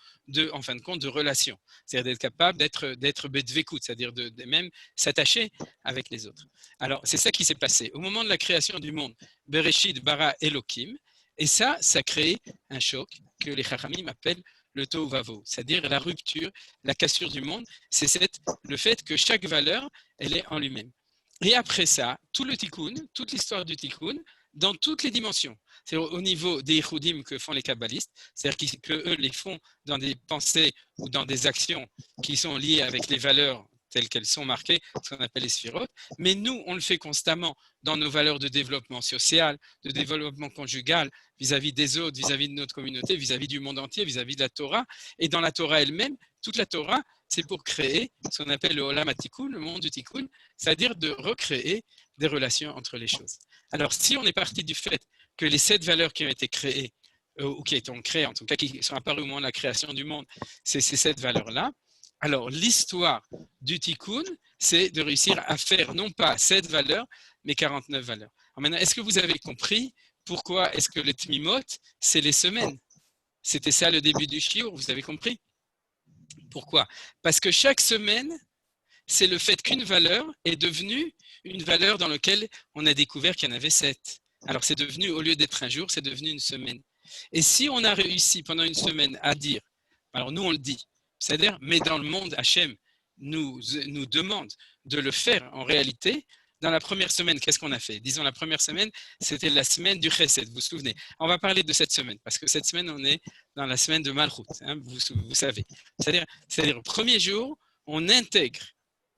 S1: en fin de compte, de relations. C'est-à-dire d'être capable d'être bedvekut, c'est-à-dire de même s'attacher avec les autres. Alors, c'est ça qui s'est passé. Au moment de la création du monde, Bereshit bara Elohim, et ça crée un choc que les Chachamim appellent le tohu vavo, c'est-à-dire la rupture, la cassure du monde, c'est le fait que chaque valeur, elle est en lui-même. Et après ça, tout le tikkun, toute l'histoire du tikkun, dans toutes les dimensions, c'est au niveau des yichudim que font les kabbalistes, c'est-à-dire qu'eux les font dans des pensées ou dans des actions qui sont liées avec les valeurs telles qu'elles sont marquées, ce qu'on appelle les sphirotes, mais nous, on le fait constamment dans nos valeurs de développement social, de développement conjugal, vis-à-vis des autres, vis-à-vis de notre communauté, vis-à-vis du monde entier, vis-à-vis de la Torah. Et dans la Torah elle-même, toute la Torah, c'est pour créer ce qu'on appelle le Olam HaTikkun, le monde du Tikkun, c'est-à-dire de recréer des relations entre les choses. Alors, si on est parti du fait que les 7 valeurs qui ont été créées, ou qui ont été créées, en tout cas qui sont apparues au moment de la création du monde, c'est ces 7 valeurs-là, alors l'histoire du Tikkun, c'est de réussir à faire non pas 7 valeurs, mais 49 valeurs. Alors maintenant, est-ce que vous avez compris pourquoi est-ce que les Tmimot, c'est les semaines? C'était ça le début du shiur, vous avez compris? Pourquoi? Parce que chaque semaine, c'est le fait qu'une valeur est devenue une valeur dans laquelle on a découvert qu'il y en avait 7. Alors c'est devenu, au lieu d'être un jour, c'est devenu une semaine. Et si on a réussi pendant une semaine à dire, alors nous on le dit, c'est-à-dire, mais dans le monde, Hachem nous demande de le faire en réalité. Dans la première semaine, qu'est-ce qu'on a fait? Disons, la première semaine, c'était la semaine du Chesed, vous vous souvenez? On va parler de cette semaine, parce que cette semaine, on est dans la semaine de Malchut, hein, vous savez. C'est-à-dire, le premier jour, on intègre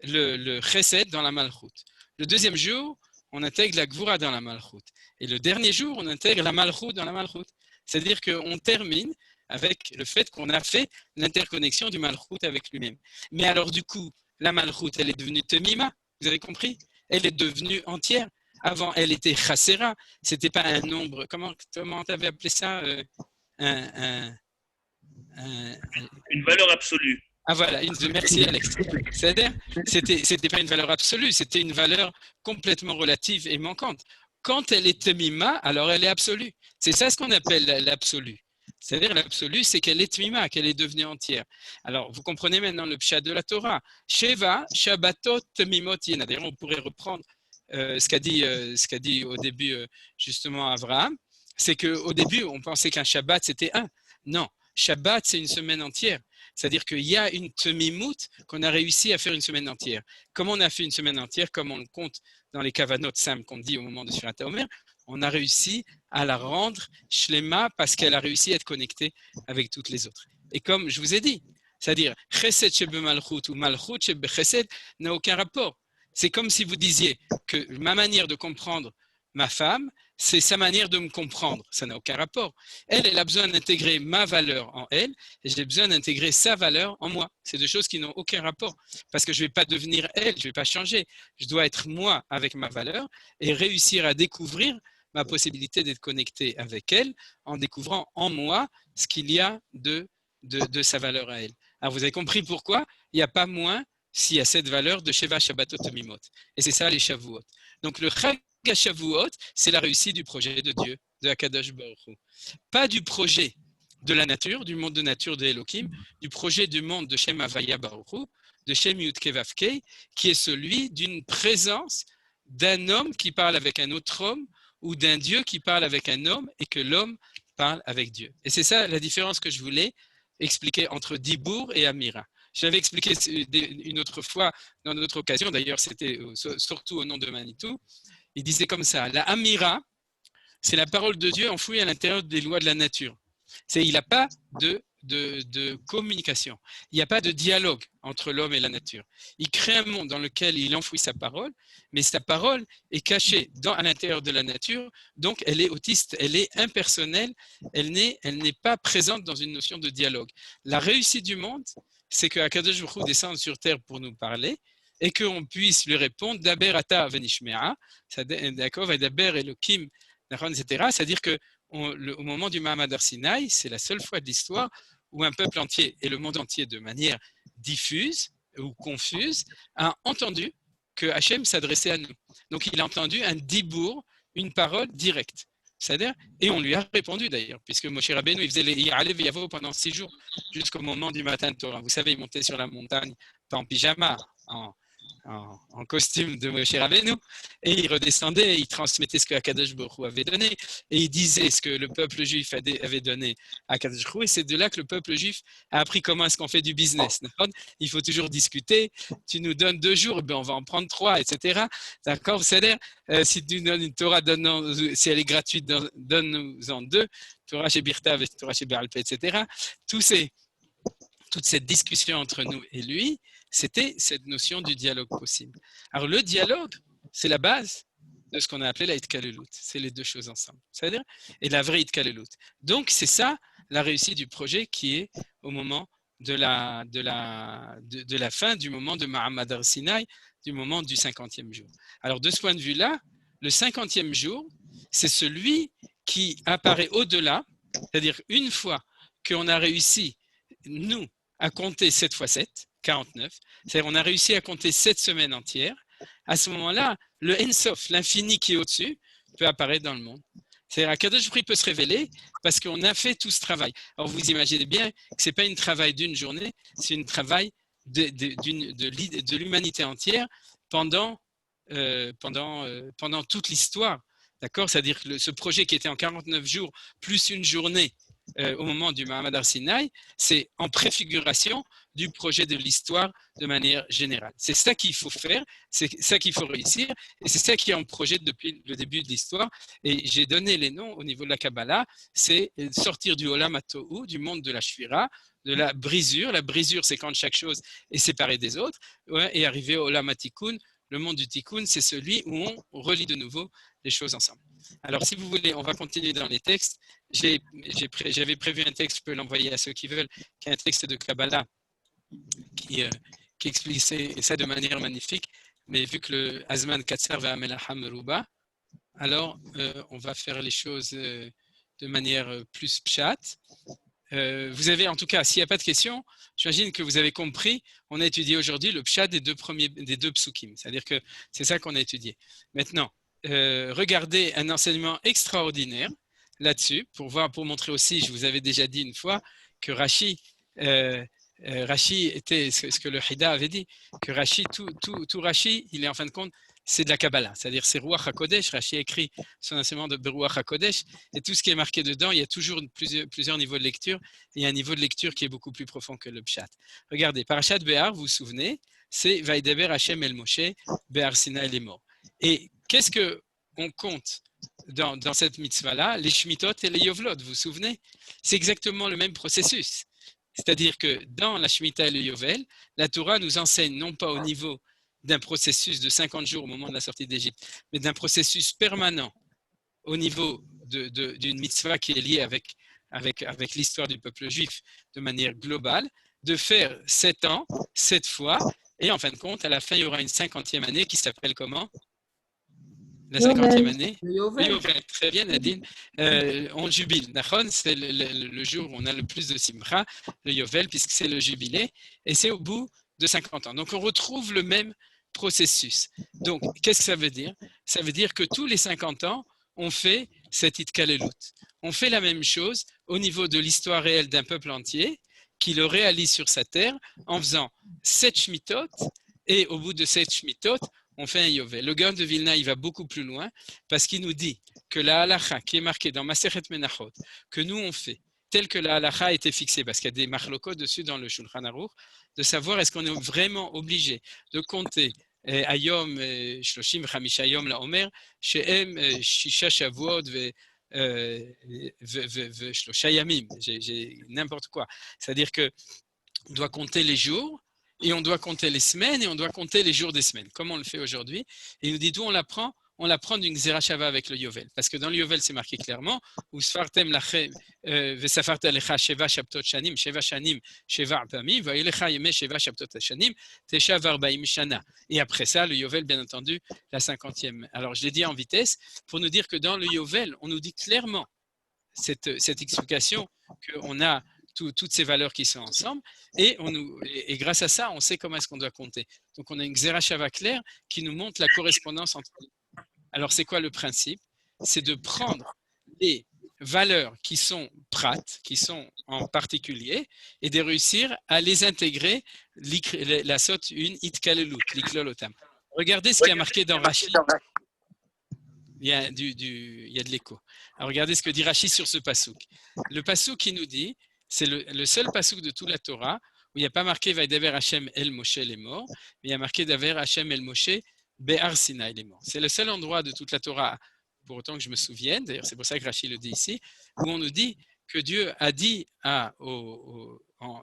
S1: le Chesed dans la Malchut. Le deuxième jour, on intègre la Gvura dans la Malchut. Et le dernier jour, on intègre la Malchut dans la Malchut. C'est-à-dire qu'on termine avec le fait qu'on a fait l'interconnexion du Malchut avec lui-même. Mais alors du coup, la Malchut, elle est devenue Temima, vous avez compris? Elle est devenue entière. Avant, elle était Chassera. Ce n'était pas un nombre. Comment tu avais appelé ça?
S7: Une valeur absolue.
S1: Ah voilà, merci Alex. C'est-à-dire, c'était pas une valeur absolue, c'était une valeur complètement relative et manquante. Quand elle est Temima, alors elle est absolue. C'est ça ce qu'on appelle l'absolu. C'est-à-dire l'absolu, c'est qu'elle est Temima, qu'elle est devenue entière. Alors, vous comprenez maintenant le pshat de la Torah. Sheva, Shabbatot, Temimot, Yena. D'ailleurs, on pourrait reprendre ce qu'a dit au début justement Abraham. C'est qu'au début, on pensait qu'un Shabbat, c'était un. Non, Shabbat, c'est une semaine entière. C'est-à-dire qu'il y a une temimout qu'on a réussi à faire une semaine entière. Comment on a fait une semaine entière? Comme on le compte dans les kavanot simples qu'on dit au moment de Sfirat HaOmer, on a réussi à la rendre shlema parce qu'elle a réussi à être connectée avec toutes les autres. Et comme je vous ai dit, c'est-à-dire chesed shebe malchut ou malchut shebe chesed n'a aucun rapport. C'est comme si vous disiez que ma manière de comprendre ma femme, c'est sa manière de me comprendre. Ça n'a aucun rapport. Elle a besoin d'intégrer ma valeur en elle et j'ai besoin d'intégrer sa valeur en moi. C'est deux choses qui n'ont aucun rapport parce que je ne vais pas devenir elle, je ne vais pas changer. Je dois être moi avec ma valeur et réussir à découvrir ma possibilité d'être connecté avec elle en découvrant en moi ce qu'il y a de sa valeur à elle. Alors vous avez compris pourquoi il n'y a pas moins s'il y a cette valeur de Sheva Shabbatot Temimot. Et c'est ça les Shavuot. Donc le Chag Shavuot, c'est la réussite du projet de Dieu, de Akadosh Baruch Hu. Pas du projet de la nature, du monde de nature de Elohim, du projet du monde de Shem Havaya Baruch Hu, de Shem Yudke Vavke, qui est celui d'une présence d'un homme qui parle avec un autre homme ou d'un Dieu qui parle avec un homme et que l'homme parle avec Dieu. Et c'est ça la différence que je voulais expliquer entre Dibour et Amira. J'avais expliqué une autre fois, dans une autre occasion, d'ailleurs c'était surtout au nom de Manitou. Il disait comme ça, la Amira, c'est la parole de Dieu enfouie à l'intérieur des lois de la nature. Il n'y a pas de communication, il n'y a pas de dialogue entre l'homme et la nature. Il crée un monde dans lequel il enfouit sa parole, mais sa parole est cachée à l'intérieur de la nature, donc elle est autiste, elle est impersonnelle, elle n'est pas présente dans une notion de dialogue. La réussite du monde, c'est que Akadosh Baruch Hu descende sur terre pour nous parler, et qu'on puisse lui répondre Daber ata venishmea, d'accord, et Daber Elohim, etc. C'est-à-dire que au moment du Mahamad Har Sinaï, c'est la seule fois de l'histoire où un peuple entier et le monde entier, de manière diffuse ou confuse, a entendu que Hachem s'adressait à nous. Donc il a entendu un dibour, une parole directe. C'est-à-dire, et on lui a répondu d'ailleurs, puisque Moshe Rabbeinu, il faisait les Ya'alev Yavo pendant 6 jours, jusqu'au moment du matin de Torah. Vous savez, il montait sur la montagne, pas en pyjama, en costume de Moshe Rabbeinu, et il redescendait, et il transmettait ce que Akadosh Baruch Hu avait donné, et il disait ce que le peuple juif avait donné à Akadosh Baruch Hu, et c'est de là que le peuple juif a appris comment est-ce qu'on fait du business. Il faut toujours discuter, tu nous donnes 2 jours, ben on va en prendre 3, etc. D'accord? C'est-à-dire, si tu donnes une Torah, si elle est gratuite, donne-nous-en 2, Torah chez Birtav et Torah chez Be'al Peh, etc. Toute cette discussion entre nous et lui, c'était cette notion du dialogue possible. Alors le dialogue, c'est la base de ce qu'on a appelé la Itkalelut. C'est les deux choses ensemble. C'est-à-dire, et la vraie Itkalelut. Donc c'est ça la réussite du projet qui est au moment de la fin, du moment de Mahamad Har Sinaï, du moment du 50e jour. Alors de ce point de vue-là, le 50e jour, c'est celui qui apparaît au-delà, c'est-à-dire une fois qu'on a réussi, nous, à compter 7 x 7, 49, c'est-à-dire on a réussi à compter 7 semaines entières, à ce moment-là, le Ensof, l'infini qui est au-dessus, peut apparaître dans le monde. C'est-à-dire Akadosh Baruch Hu peut se révéler parce qu'on a fait tout ce travail. Alors vous imaginez bien que ce n'est pas un travail d'une journée, c'est un travail de l'humanité entière pendant toute l'histoire. D'accord? C'est-à-dire que ce projet qui était en 49 jours plus une journée au moment du Mahamad Har Sinaï, c'est en préfiguration du projet de l'histoire de manière générale. C'est ça qu'il faut faire, c'est ça qu'il faut réussir, et c'est ça qui est en projet depuis le début de l'histoire. Et j'ai donné les noms au niveau de la Kabbalah, c'est sortir du Olam HaTohu, du monde de la Shvira, de la brisure. La brisure, c'est quand chaque chose est séparée des autres, et arriver au Olam HaTikun, Le monde du tikkun, c'est celui où on relie de nouveau les choses ensemble. Alors, si vous voulez, on va continuer dans les textes. J'avais prévu un texte, je peux l'envoyer à ceux qui veulent, qui est un texte de Kabbalah qui explique ça de manière magnifique. Mais vu que le Azman Katsar va Melaham Ruba, alors on va faire les choses de manière plus pshat. Vous avez, en tout cas, s'il n'y a pas de questions, j'imagine que vous avez compris, on a étudié aujourd'hui le pshat des deux psukim. C'est-à-dire que c'est ça qu'on a étudié. Maintenant, regardez un enseignement extraordinaire là-dessus, pour montrer aussi, je vous avais déjà dit une fois, que Rashi était ce que le Hida avait dit, que Rashi, tout Rashi, il est en fin de compte, c'est de la Kabbalah, c'est-à-dire c'est Ruach HaKodesh. Rashi écrit son enseignement de Ruach HaKodesh, et tout ce qui est marqué dedans, il y a toujours plusieurs niveaux de lecture, et il y a un niveau de lecture qui est beaucoup plus profond que le Pshat. Regardez, Parashat Behar, vous vous souvenez, c'est Vaideber Hashem El Moshe, Behar Sinai Lemor. Et qu'est-ce qu'on compte dans cette mitzvah-là? Les Shmitot et les Yovlot, vous vous souvenez? C'est exactement le même processus. C'est-à-dire que dans la Shemitah et le Yovel, la Torah nous enseigne non pas au niveau d'un processus de 50 jours au moment de la sortie d'Égypte, mais d'un processus permanent au niveau d'une mitzvah qui est liée avec l'histoire du peuple juif de manière globale, de faire 7 ans, 7 fois, et en fin de compte, à la fin, il y aura une 50e année qui s'appelle comment? La 50e année?
S4: Le Yovel.
S1: Très bien, Nadine. On jubile. C'est le jour où on a le plus de simcha, le Yovel, puisque c'est le jubilé, et c'est au bout de 50 ans. Donc, on retrouve le même processus. Donc, qu'est-ce que ça veut dire? Ça veut dire que tous les 50 ans, on fait cette Itkalelut. On fait la même chose au niveau de l'histoire réelle d'un peuple entier qui le réalise sur sa terre en faisant 7 Shmitot, et au bout de 7 Shmitot, on fait un Yovel. Le Gaon de Vilna, il va beaucoup plus loin parce qu'il nous dit que la halacha qui est marquée dans Masechet Menachot, que nous on fait, tel que la halacha a été fixée, parce qu'il y a des marlokot dessus dans le Shulchan Aruch, de savoir est-ce qu'on est vraiment obligé de compter Ayom, Shloshim, Chamisha Yom, la Omer, Shehem, Shisha Shavuot, Shlosha Yamim, j'ai n'importe quoi. C'est-à-dire qu'on doit compter les jours, et on doit compter les semaines, et on doit compter les jours des semaines, comme on le fait aujourd'hui. Et il nous dit d'où on l'apprend? On l'apprend d'une Xerashava avec le Yovel. Parce que dans le Yovel, c'est marqué clairement Usfartem lachem vesafarta lecha sheva shabtot shanim, sheva shanim, sheva pamim, va'elecha yeme sheva shabtot shanim, tesha varbaim shana. Et après ça, le Yovel, bien entendu, la 50e. Alors, je l'ai dit en vitesse pour nous dire que dans le Yovel, on nous dit clairement cette explication qu'on a toutes ces valeurs qui sont ensemble, et grâce à ça, on sait comment est-ce qu'on doit compter. Donc, on a une Xerashava claire qui nous montre la correspondance entre les. Alors, c'est quoi le principe? C'est de prendre les valeurs qui sont prates, qui sont en particulier, et de réussir à les intégrer, la sotte une itkalelut, l'iklolotam. Regardez ce qui a marqué dans Rashi. Il y a de l'écho. Alors, regardez ce que dit Rashi sur ce pasouk. Le pasouk qui nous dit, c'est le seul pasouk de toute la Torah où il n'y a pas marqué Vaidever Hashem El Moshe les morts, mais il y a marqué Daver Hashem El Moshe Behar Sinai les morts. C'est le seul endroit de toute la Torah, pour autant que je me souvienne, d'ailleurs c'est pour ça que Rashi le dit ici, où on nous dit que Dieu a dit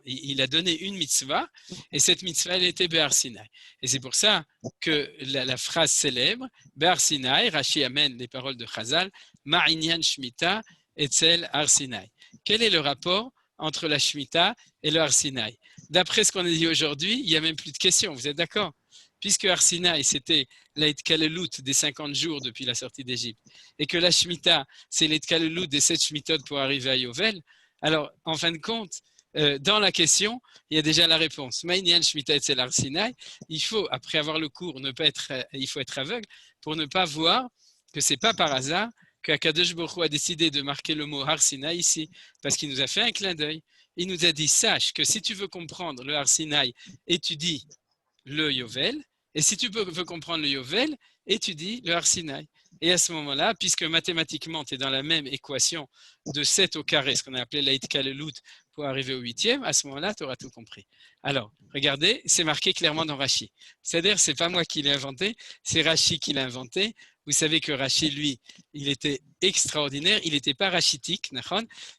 S1: il a donné une mitzvah, et cette mitzvah elle était Behar Sinai. Et c'est pour ça que la phrase célèbre Behar Sinai, Rashi amène les paroles de Chazal, Ma'inyan Shmita Etzel Har Sinai. Quel est le rapport entre la Shemitah et le Har Sinai? D'après ce qu'on a dit aujourd'hui, il n'y a même plus de questions, vous êtes d'accord? Puisque Har Sinai, c'était l'Eitkalelut des 50 jours depuis la sortie d'Égypte, et que la Shemitah, c'est l'Eitkalelut des 7 Shmitot pour arriver à Yovel, alors, en fin de compte, dans la question, il y a déjà la réponse. Ma'inyan Shemitah etzel Har Sinai, il faut, après avoir le cours, il faut être aveugle pour ne pas voir que ce n'est pas par hasard qu'Akadosh Baruch Hu a décidé de marquer le mot Har Sinai ici, parce qu'il nous a fait un clin d'œil. Il nous a dit, sache que si tu veux comprendre le Har Sinai, étudie le Yovel, et si tu veux comprendre le Yovel, étudie le Har Sinai. Et à ce moment-là, puisque mathématiquement, tu es dans la même équation de 7 au carré, ce qu'on a appelé l'Eitkalelut, pour arriver au 8e, à ce moment-là, tu auras tout compris. Alors, regardez, c'est marqué clairement dans Rashi. C'est-à-dire, ce n'est pas moi qui l'ai inventé, c'est Rashi qui l'a inventé. Vous savez que Rashi, lui, il était extraordinaire. Il n'était pas rachitique,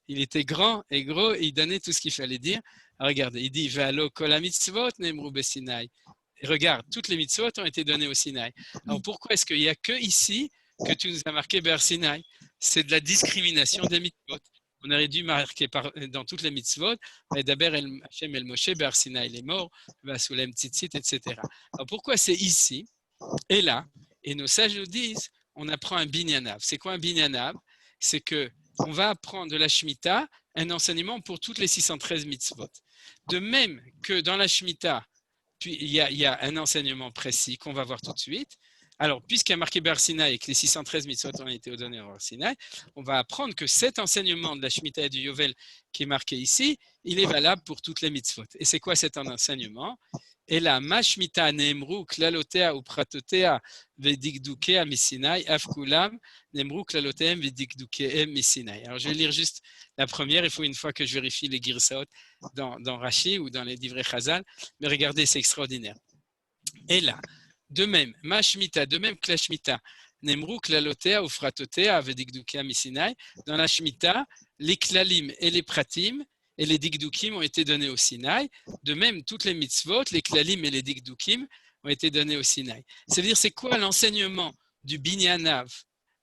S1: il était grand et gros et il donnait tout ce qu'il fallait dire. Alors, regardez, il dit Ve'alo kol hamitzvot nemru besinai. Et regarde, toutes les mitzvot ont été données au Sinaï. Alors pourquoi est-ce qu'il n'y a que ici que tu nous as marqué Ber Sinaï? C'est de la discrimination des mitzvot. On aurait dû marquer dans toutes les mitzvot, d'abord Hachem El Moshe, Ber Sinaï, les morts, Vasoulem Tzitzit, etc. Alors pourquoi c'est ici et là? Et nos sages nous disent, on apprend un binyanav. C'est quoi un binyanav? C'est qu'on va apprendre de la Shemitah un enseignement pour toutes les 613 mitzvot. De même que dans la Shemitah, puis il y a un enseignement précis qu'on va voir tout de suite. Alors, puisqu'il y a marqué Ber Sinaï et que les 613 mitzvot ont été donnés au Ber Sinaï, on va apprendre que cet enseignement de la Shemitah et du Yovel qui est marqué ici, il est valable pour toutes les mitzvot. Et c'est quoi cet enseignement? Et là, ma Shemitah neemru klalotea ou pratotea vedigdukea misinai afkulam neemru klaloteem vedigdukeem misinai. Alors, je vais lire juste la première. Il faut une fois que je vérifie les girsaot dans Rashi ou dans les Divrei Chazal. Mais regardez, c'est extraordinaire. Et là, de même, ma Shemitah, de même que la Shemitah, Nemru klalotea ou fratotea vedigdukea misinai, dans la Shemitah, les klalim et les pratim et les digdukim ont été donnés au Sinaï. De même, toutes les mitzvot, les klalim et les digdukim ont été donnés au Sinaï. C'est-à-dire, c'est quoi l'enseignement du binyanav?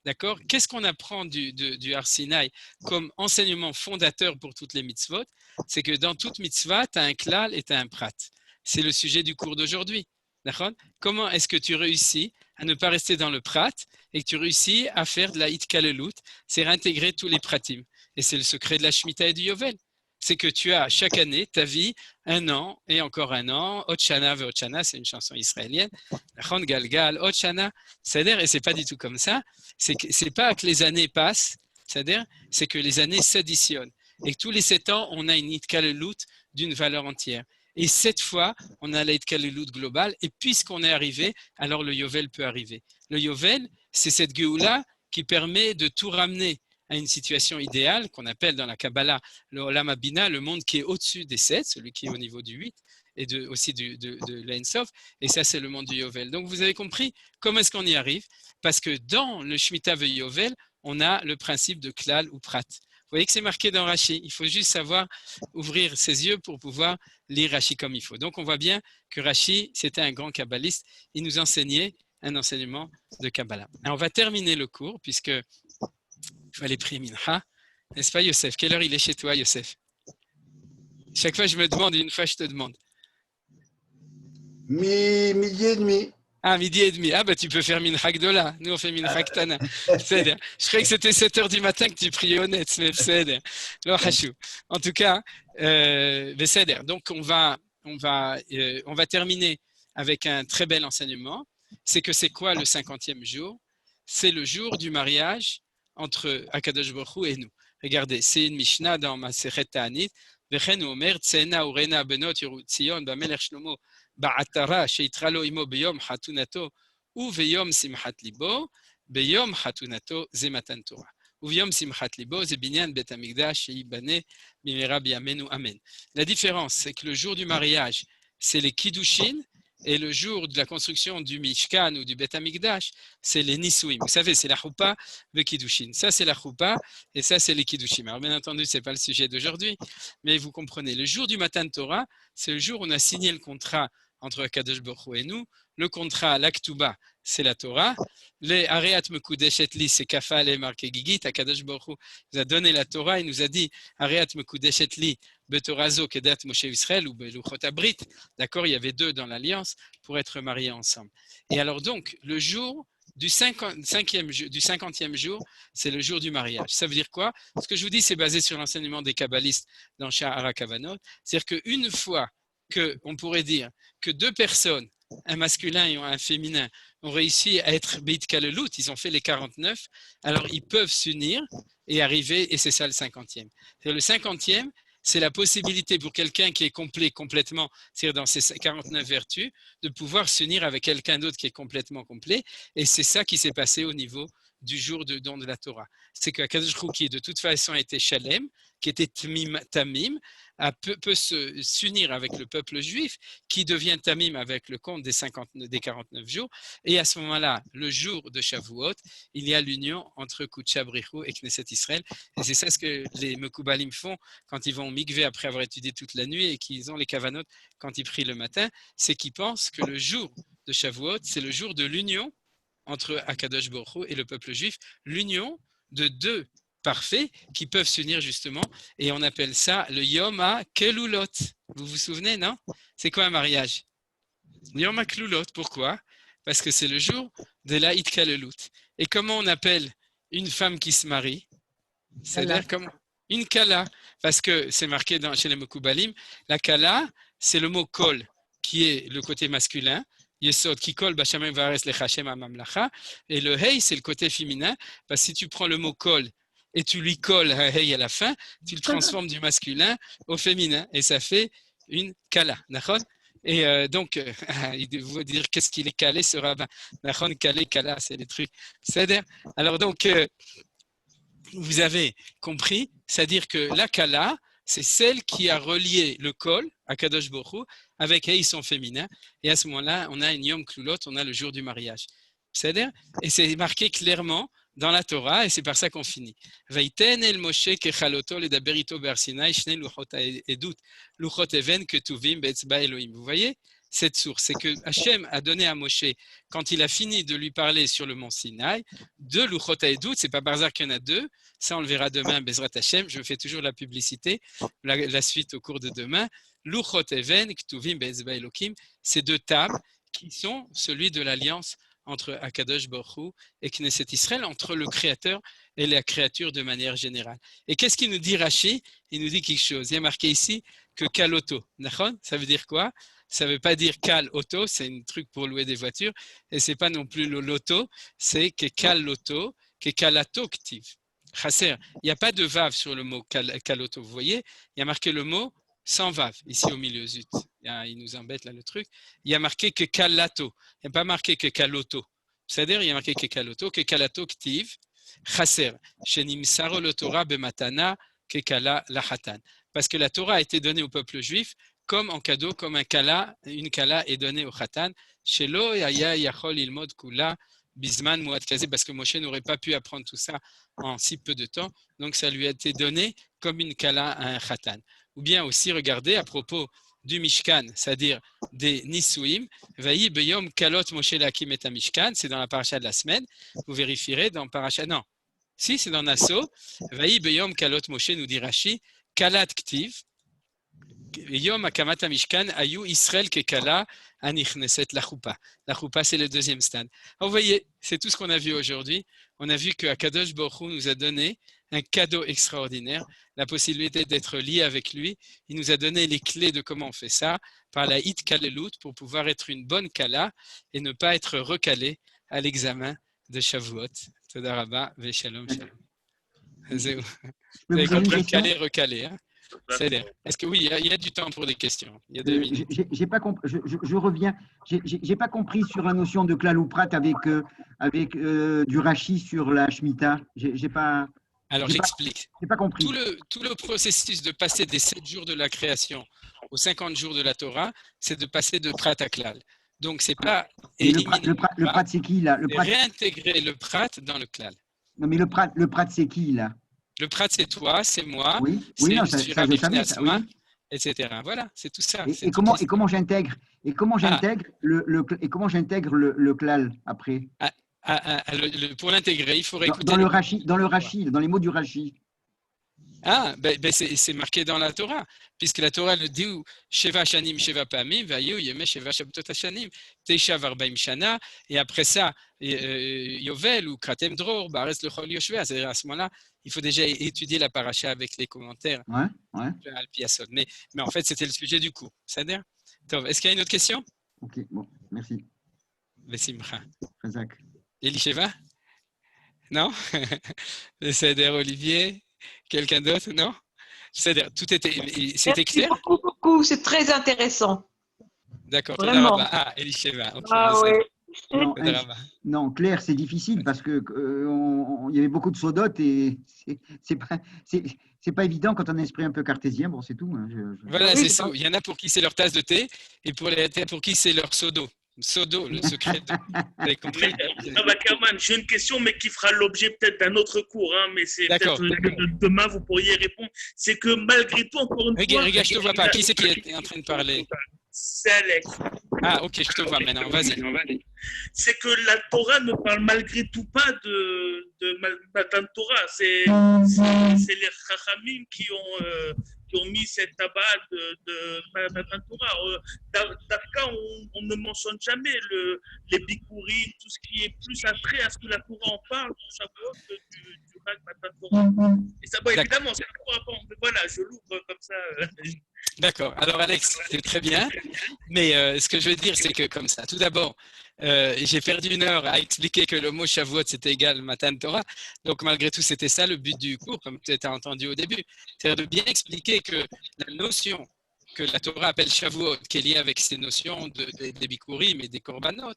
S1: D'accord? Qu'est-ce qu'on apprend du Har Sinaï comme enseignement fondateur pour toutes les mitzvot? C'est que dans toute mitzvah, tu as un klal et tu as un prat. C'est le sujet du cours d'aujourd'hui. D'accord? Comment est-ce que tu réussis à ne pas rester dans le prat et que tu réussis à faire de la hitkalelut, c'est réintégrer tous les pratim. Et c'est le secret de la Shemitah et du Yovel. C'est que tu as chaque année ta vie, un an et encore un an. Otshana ve Otshana, c'est une chanson israélienne. Nachon Galgal, Otshana, c'est-à-dire, et c'est pas du tout comme ça. C'est pas que les années passent, c'est-à-dire, c'est que les années s'additionnent et que tous les 7 ans, on a une hitkalelut d'une valeur entière. Et cette fois, on a la hitkalelut globale. Et puisqu'on est arrivé, alors le Yovel peut arriver. Le Yovel, c'est cette Géoula qui permet de tout ramener à une situation idéale qu'on appelle dans la Kabbalah le Olam Habina, le monde qui est au-dessus des 7, celui qui est au niveau du 8 et aussi de l'Ein Sof. Et ça, c'est le monde du Yovel. Donc, vous avez compris comment est-ce qu'on y arrive? Parce que dans le Shemitah ve Yovel, on a le principe de Klal ou Prat. Vous voyez que c'est marqué dans Rashi. Il faut juste savoir ouvrir ses yeux pour pouvoir lire Rashi comme il faut. Donc, on voit bien que Rashi, c'était un grand kabbaliste. Il nous enseignait un enseignement de Kabbalah. Alors, on va terminer le cours puisque il faut aller prier Mincha. N'est-ce pas, Yosef? Quelle heure il est chez toi, Yosef? Chaque fois, je me demande, une fois, je te demande.
S5: Midi et demi.
S1: Ah, midi et demi. Ah, bah, tu peux faire Mincha Gdola. Nous, on fait Mincha Ktana. Je croyais que c'était 7 heures du matin que tu priais honnête, mais c'est en tout cas, donc, on va terminer avec un très bel enseignement. C'est que c'est quoi le 50e jour? C'est le jour du mariage entre Akadosh Baruch Hu et nous. Regardez, c'est une Mishnah dans Masechet Ta'anit. Vechen omer tsena urena benot Tzion b'melech Shlomo ba'atara sheitra lo imo beyom hatunato u veyom simchat libo beyom hatunato ze matan Torah. U veyom simchat libo ze binyan bet hamikdash sheibane bimera biyamenu amen. La différence, c'est que le jour du mariage, c'est les kiddushin. Et le jour de la construction du Mishkan ou du Bet Hamikdash, c'est les Nisuim. Vous savez, c'est la Choupa, le Kiddushin. Ça, c'est la Choupa et ça, c'est les Kiddushim. Alors, bien entendu, ce n'est pas le sujet d'aujourd'hui, mais vous comprenez. Le jour du Matan Torah, c'est le jour où on a signé le contrat entre Akadosh Baruch Hu et nous. Le contrat, l'Aktuba, c'est la Torah. Les Areat Mekudeshet Li, c'est Kafal et marqué Gigit. Akadosh Baruch Hu nous a donné la Torah. Il nous a dit Areat Mekudeshet Li, Betorazo, Kedat Moshe Israël ou Beluchot Abrit. D'accord, il y avait 2 dans l'alliance pour être mariés ensemble. Et alors donc, le jour du 50e jour, c'est le jour du mariage. Ça veut dire quoi? Ce que je vous dis, c'est basé sur l'enseignement des kabbalistes dans Sha'ara Kavanot. C'est-à-dire qu'une fois qu'on pourrait dire que 2 personnes, un masculin et un féminin, ont réussi à être Beit Kalelut, ils ont fait les 49, alors ils peuvent s'unir et arriver, et c'est ça le 50e. C'est le 50e, c'est la possibilité pour quelqu'un qui est complet complètement, c'est-à-dire dans ses 49 vertus, de pouvoir s'unir avec quelqu'un d'autre qui est complètement complet. Et c'est ça qui s'est passé au niveau du jour de don de la Torah. C'est qu'Akadosh Baruch Hu, qui de toute façon était Shalem, qui était Tamim, peut s'unir avec le peuple juif qui devient tamim avec le compte des 49 jours. Et à ce moment-là, le jour de Shavuot, il y a l'union entre Koutcha Brichou et Knesset Israël. Et c'est ça ce que les Mekoubalim font quand ils vont au mikvé après avoir étudié toute la nuit et qu'ils ont les kavanot quand ils prient le matin, c'est qu'ils pensent que le jour de Shavuot, c'est le jour de l'union entre Akadosh Baruch Hu et le peuple juif, l'union de deux parfaits qui peuvent s'unir justement, et on appelle ça le Yom HaKelulot. Vous vous souvenez, non? C'est quoi un mariage? Yom HaKelulot, pourquoi? Parce que c'est le jour de la Hitkalelut. Et comment on appelle une femme qui se marie? C'est-à-dire comme une kala, parce que c'est marqué chez les Mekoubalim, la kala, c'est le mot kol, qui est le côté masculin, Yesod qui kol b'shamayim va'aretz lechashem ha'mamlacha, et le hey, c'est le côté féminin, parce que si tu prends le mot kol et tu lui colles un hey à la fin, tu le transformes du masculin au féminin, et ça fait une kala, d'accord? Et donc, il faut dire qu'est-ce qu'il est calé, ce rabbin. Nachon, calé, kala, c'est les trucs. C'est-à-dire, alors donc, vous avez compris, c'est-à-dire que la kala, c'est celle qui a relié le kol, à Kadosh Baruch Hu, avec hey, son féminin. Et à ce moment-là, on a une Yom Klulot, on a le jour du mariage. C'est-à-dire, et c'est marqué clairement dans la Torah, et c'est par ça qu'on finit. Vaïten el Moshe kechaloto ledaber ito ber Sinai shnei luchot edut luchot even ketuvim be'etzba Elohim. Vous voyez cette source, c'est que Hachem a donné à Moshe, quand il a fini de lui parler sur le mont Sinaï, deux luchot edut, c'est pas par hasard qu'il y en a deux, ça on le verra demain, Bezrat Hachem, je fais toujours la publicité, la suite au cours de demain, luchot even ketuvim be'etzba Elohim, ces deux tables qui sont celui de l'alliance entre Akadosh Baruch Hu et Knesset Israël, entre le Créateur et la créature de manière générale. Et qu'est-ce qu'il nous dit Rashi? Il nous dit quelque chose. Il y a marqué ici que Kal Auto. Ça veut dire quoi? Ça ne veut pas dire Kal Auto, c'est un truc pour louer des voitures, et ce n'est pas non plus le loto, c'est que Kal Auto, que Kalato Ktiv. Chasser, il n'y a pas de vav sur le mot Kal Auto, vous voyez? Il y a marqué le mot sans vav, ici au milieu, zut. Il nous embête là le truc. Il y a marqué que kalato. Il n'y a pas marqué que kaloto. C'est-à-dire, il y a marqué que kaloto, que kalato ktiv, chaser, shenim saro le Torah bematana, que kala lahatan. Parce que la Torah a été donnée au peuple juif comme en cadeau, comme une kala est donnée au khatan. Shelo yaya yachol ilmod kula bisman muad kaze, parce que Moshe n'aurait pas pu apprendre tout ça en si peu de temps. Donc, ça lui a été donné comme une kala à un khatan. Ou bien aussi, regardez, à propos du Mishkan, c'est-à-dire des Nisuim, Vaï Beyom Kalot Moshe Lakim et Mishkan, c'est dans la paracha de la semaine, vous vérifierez dans paracha, non, si c'est dans Nassau, Vaï Beyom Kalot Moshe, nous dit Rashi, Kalat Ktiv, Yom Akamat Mishkan, Ayu Israël Kekala, Anichneset la Choupa. La Choupa, c'est le deuxième stade. Alors, vous voyez, c'est tout ce qu'on a vu aujourd'hui. On a vu que Akadosh Baruch Hu nous a donné un cadeau extraordinaire, la possibilité d'être lié avec lui. Il nous a donné les clés de comment on fait ça par la Hit Kalelut pour pouvoir être une bonne Kala et ne pas être recalé à l'examen de Shavuot. Toda Rabba, ve shalom shalom. Vous avez compris, calé, recalé. Hein? Est-ce que oui, il y a du temps pour des questions? Il y a 2 minutes.
S3: J'ai pas compris. Je reviens. J'ai pas compris sur la notion de klal ou prat avec du Rashi sur la Shemitah. J'ai pas.
S1: Alors, j'explique.
S3: J'ai pas compris.
S1: Tout le processus de passer des 7 jours de la création aux 50 jours de la Torah, c'est de passer de prat à klal. Donc, c'est pas éliminer
S3: le prat, c'est qui là?
S1: Réintégrer le prat dans le klal.
S3: Non, mais le prat, c'est qui là?
S1: Le prat, c'est toi, c'est moi,
S3: oui,
S1: c'est
S3: non, ça je savais, ça, oui.
S1: etc. Voilà, c'est tout ça.
S3: Et comment j'intègre le klal après?
S1: Pour l'intégrer, il faudrait écouter
S3: dans le Rashi, dans les mots du Rashi.
S1: Ah, c'est marqué dans la Torah, puisque la Torah le dit Sheva Shanim Sheva Pamim, Vayu Yeme Sheva Shabbatot Hashanim, Teisha Varbaim Shana, et après ça, Yovel ou Kratem Dror, Bares Lechol Yoshua. C'est-à-dire à ce moment-là, il faut déjà étudier la paracha avec les commentaires.
S3: Ouais.
S1: Mais en fait, c'était le sujet du cours. C'est-à-dire, est-ce qu'il y a une autre question?
S3: Ok, bon, merci.
S1: Vesimcha.
S3: Razak.
S1: Elisheva? Non? C'est-à-dire Olivier? Quelqu'un d'autre? Non? C'est-à-dire, c'était clair?
S8: Beaucoup, c'est très intéressant.
S1: D'accord.
S8: Vraiment.
S1: Ah, Elisheva. Okay,
S8: oui.
S3: Non,
S1: Todaraba.
S3: non, Claire, c'est difficile parce que il y avait beaucoup de sodotes et c'est pas évident quand on a un esprit un peu cartésien. Bon, c'est tout. Hein,
S1: Voilà,
S4: Oui,
S1: c'est ça. Il y en a pour qui c'est leur tasse de thé et pour qui c'est leur sodo. Sodo, le secret de. Vous avez compris?
S7: Rav Ackerman, j'ai une question, mais qui fera l'objet peut-être d'un autre cours, hein, mais c'est
S1: D'accord.
S7: peut-être demain, vous pourriez répondre. C'est que malgré tout, encore une fois.
S1: Regarde, je te vois pas. Qui c'est qui est en train de parler?
S7: C'est Alex.
S1: Ah, ok, je te vois maintenant. Vas-y.
S7: C'est que la Torah ne parle malgré tout pas de Matan Torah. C'est les Chachamim qui ont mis cette tabac de Matan Torah. D'Afka, on ne mentionne jamais les Bikurim, tout ce qui est plus attrait à ce que la Torah en parle pour Shavuot du Chag Matan Torah. Et ça, bon, évidemment, c'est pas rapport. Mais voilà, je l'ouvre comme ça.
S1: D'accord. Alors, Alex, c'est très bien. Mais ce que je veux dire, c'est que comme ça, tout d'abord, j'ai perdu 1 heure à expliquer que le mot Shavuot, c'était égal Matan Torah. Donc, malgré tout, c'était ça le but du cours, comme tu as entendu au début. C'est-à-dire de bien expliquer que la notion que la Torah appelle Shavuot, qui est liée avec ces notions des Bikurim et des Korbanot,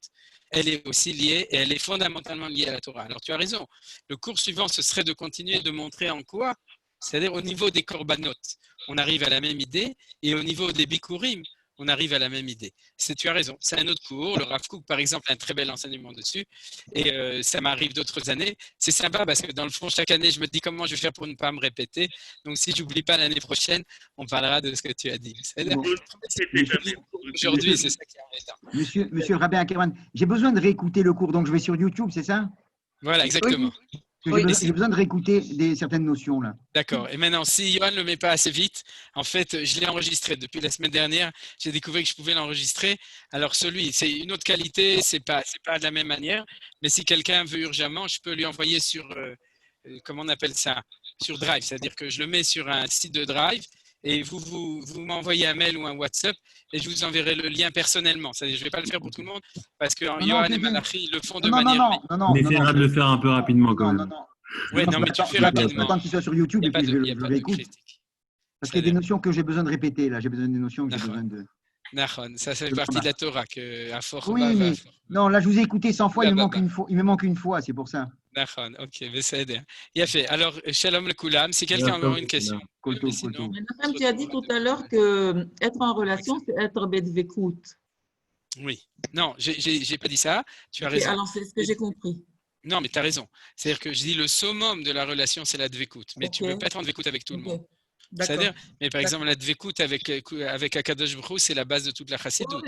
S1: elle est aussi liée, et elle est fondamentalement liée à la Torah. Alors, tu as raison. Le cours suivant, ce serait de continuer de montrer en quoi, c'est-à-dire au niveau des Korbanot, on arrive à la même idée, et au niveau des Bikurim, on arrive à la même idée. Tu as raison, c'est un autre cours. Le Rav Kook, par exemple, a un très bel enseignement dessus. Et ça m'arrive d'autres années. C'est sympa parce que dans le fond, chaque année, je me dis comment je vais faire pour ne pas me répéter. Donc, si je n'oublie pas l'année prochaine, on parlera de ce que tu as dit.
S3: Bon.
S1: Aujourd'hui, c'est ça qui est embêtant.
S3: Monsieur le rabbin Ackerman, j'ai besoin de réécouter le cours, donc je vais sur YouTube, c'est ça?
S1: Voilà, exactement.
S3: J'ai besoin de réécouter certaines notions là.
S1: D'accord. Et maintenant, si Johan ne le met pas assez vite, en fait, je l'ai enregistré depuis la semaine dernière. J'ai découvert que je pouvais l'enregistrer. Alors, c'est une autre qualité, c'est pas de la même manière. Mais si quelqu'un veut urgemment, je peux lui envoyer sur, comment on appelle ça, sur Drive. C'est-à-dire que je le mets sur un site de Drive et vous m'envoyez un mail ou un WhatsApp et je vous enverrai le lien personnellement. C'est-à-dire, je ne vais pas le faire pour tout le monde parce que Johan et Malachi le font de manière.
S8: On essaiera de le faire un peu rapidement quand même.
S1: Oui, non, mais tu fais rapidement.
S3: Attends qu'il soit sur YouTube et puis je réécoute.
S1: Critique.
S3: Parce qu'il y a des notions que j'ai besoin de répéter là. J'ai besoin des notions que j'ai besoin de.
S1: Ça fait partie de la Torah à fort.
S3: Oui, mais non, là je vous ai écouté 100 fois, il me manque une fois, c'est pour ça.
S1: D'accord, ok, mais ça aide. Il a fait. Alors, Shalom le Koulam, si quelqu'un a une question.
S4: Madame, tu as dit tout à l'heure que être en relation, c'est être bedvekout.
S1: Oui. Non, j'ai pas dit ça. Tu as raison.
S4: Alors, c'est ce que j'ai compris.
S1: Non, mais tu as raison. C'est-à-dire que je dis le summum de la relation, c'est la dvekout. Mais tu ne peux pas être en dvekout avec tout le monde. C'est-à-dire, mais par exemple, la dvekout avec Akadosh Baruch Hu, c'est la base de toute la chassidoute.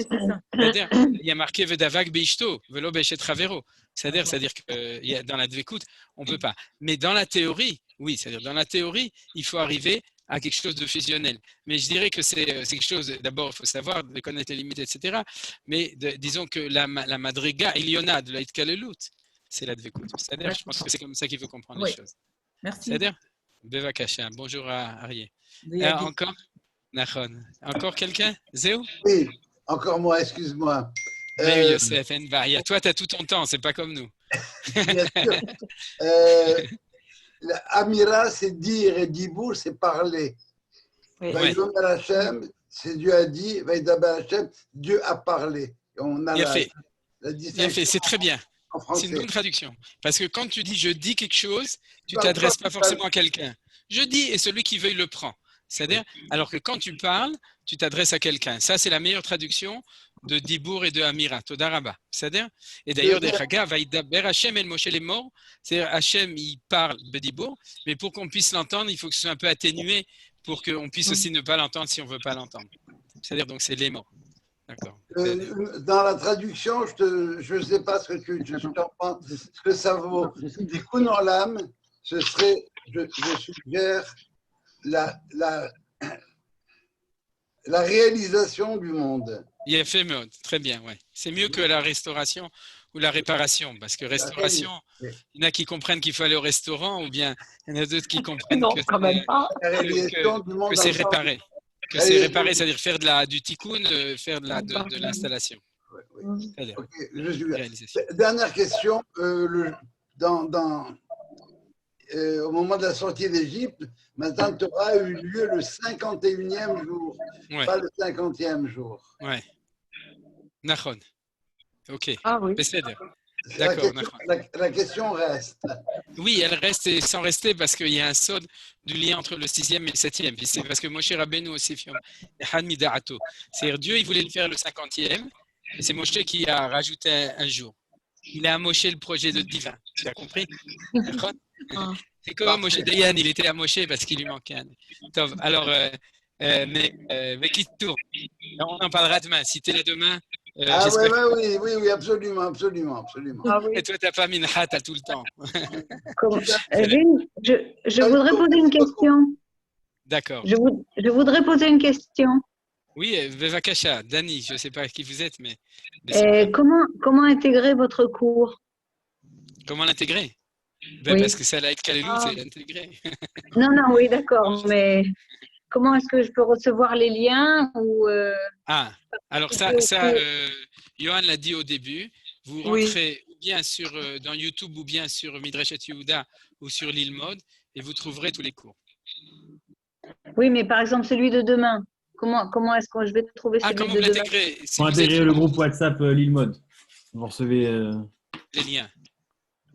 S1: C'est-à-dire, il y a marqué Vedavak Beishto, Velo Beichet Ravero. C'est-à-dire que dans la dvekout, on ne peut pas. Mais dans la théorie, oui, c'est-à-dire dans la théorie, il faut arriver à quelque chose de fusionnel. Mais je dirais que c'est quelque chose, d'abord, il faut savoir, de connaître les limites, etc. Mais disons que la madriga Iliona de la Itkalelut, c'est la dvekout. C'est-à-dire, je pense que c'est comme ça qu'il faut comprendre les choses.
S4: Merci.
S1: C'est-à-dire, Bevakasha, bonjour à Arié. Encore quelqu'un? Zéo?
S5: Oui, encore moi, excuse-moi.
S1: Youssef Envaria. Toi, tu as tout ton temps, c'est pas comme nous.
S5: Bien sûr. Amira, c'est dire et Dibour, c'est parler. Vaïdomer Hashem, c'est Dieu a dit, Vaïdaber Hashem, Dieu a parlé. On a
S1: Bien fait, c'est très bien. C'est une bonne traduction. Parce que quand tu dis je dis quelque chose, tu ne t'adresses pas forcément à quelqu'un. Je dis et celui qui veut, il le prend. C'est-à-dire, alors que quand tu parles, tu t'adresses à quelqu'un. Ça, c'est la meilleure traduction de Dibour et de Amira. Todaraba. C'est-à-dire, et d'ailleurs, des Chaga, Vaïdaber Hashem el Moshe les morts. C'est-à-dire, Hashem, il parle de Dibour, mais pour qu'on puisse l'entendre, il faut que ce soit un peu atténué pour qu'on puisse aussi ne pas l'entendre si on ne veut pas l'entendre. C'est-à-dire, donc, c'est les morts. D'accord.
S5: Dans la traduction, je ne sais pas ce que tu comprends, ce que ça vaut. Du coup, dans l'âme, ce serait, je suggère, la réalisation du monde.
S1: Il a fait très bien, ouais. C'est mieux que la restauration ou la réparation, parce que restauration, il y en a qui comprennent qu'il faut aller au restaurant, ou bien il y en a d'autres qui comprennent que c'est réparé. Que c'est réparé, c'est-à-dire faire du tikkun, faire de l'installation.
S5: Dernière question. Au moment de la sortie d'Égypte, Matan Torah a eu lieu le 51e jour, pas le 50e jour.
S1: Ouais. Nachon. Ok.
S4: Ah oui.
S1: Besséder.
S5: La
S1: D'accord.
S5: question, la question reste.
S1: Oui, elle reste et sans rester parce qu'il y a un sod du lien entre le 6e et le 7e. Puis c'est parce que Moshe Rabbeinu aussi, c'est-à-dire Dieu, il voulait le faire le 50e, et c'est Moshe qui a rajouté un jour. Il a amoché le projet de divin. Tu as compris? C'est comme Moshe Dayan, il était amoché parce qu'il lui manquait un. Tov, alors, mais qui tourne? On en parlera demain. Si tu es là demain,
S5: Ah
S1: j'espère
S5: oui, absolument.
S4: Ah oui.
S1: Et toi, tu n'as pas mincha, tu as tout le temps.
S9: Je voudrais poser une question.
S1: D'accord.
S9: Je voudrais poser une question.
S1: Oui, Bevakasha, Dani, je ne sais pas qui vous êtes, mais.
S9: Comment intégrer votre cours?
S1: Comment l'intégrer? Ben,
S9: Oui.
S1: parce que ça, la Kalelou, c'est l'intégrer.
S9: Non, oui, d'accord, mais comment est-ce que je peux recevoir les liens ou
S1: Ah, alors ça Johan l'a dit au début. Vous rentrez ou bien dans YouTube ou bien sur Midrashet Yehuda ou sur Lilmod et vous trouverez tous les cours.
S9: Oui, mais par exemple, celui de demain, comment est-ce que je vais trouver celui de demain?
S1: Comment vous l'intégrer?
S8: Pour intégrer le groupe WhatsApp Lilmod. Vous recevez
S1: les liens.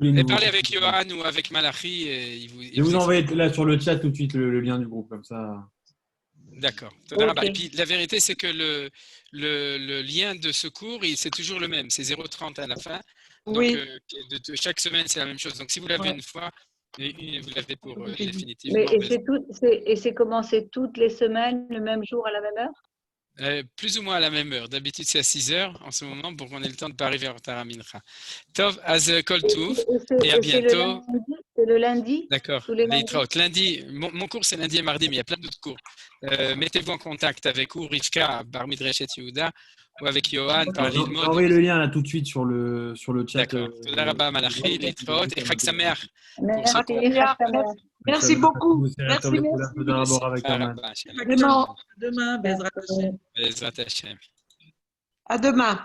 S8: Et
S1: parlez avec Johan ou avec Malachi.
S8: Je vous envoie là sur le chat tout de suite le lien du groupe, comme ça.
S1: D'accord. Okay. Et puis la vérité, c'est que le lien de ce cours, c'est toujours le même. C'est 0,30 à la fin. Donc, de chaque semaine, c'est la même chose. Donc, si vous l'avez une fois, vous l'avez pour définitivement.
S9: Et c'est commencé toutes les semaines, le même jour, à la même heure?
S1: Plus ou moins à la même heure. D'habitude, c'est à 6 heures en ce moment pour qu'on ait le temps de ne pas arriver en retard à Mincha. Tov, az kol tuv, et à bientôt.
S9: C'est le lundi?
S1: D'accord. Lundi, mon cours, c'est lundi et mardi, mais il y a plein d'autres cours. Mettez-vous en contact avec Rivka, Bar Midreshet Yehuda, ou avec Johan par Lilmod.
S8: Envoyez le lien là tout de suite sur le chat.
S1: D'accord. Toda rabba Malachi, Litraot et Chag Sameach.
S4: Merci beaucoup.
S1: Merci.
S4: Demain, Bezrat Hashem.
S1: Bezrat Hashem.
S4: À demain.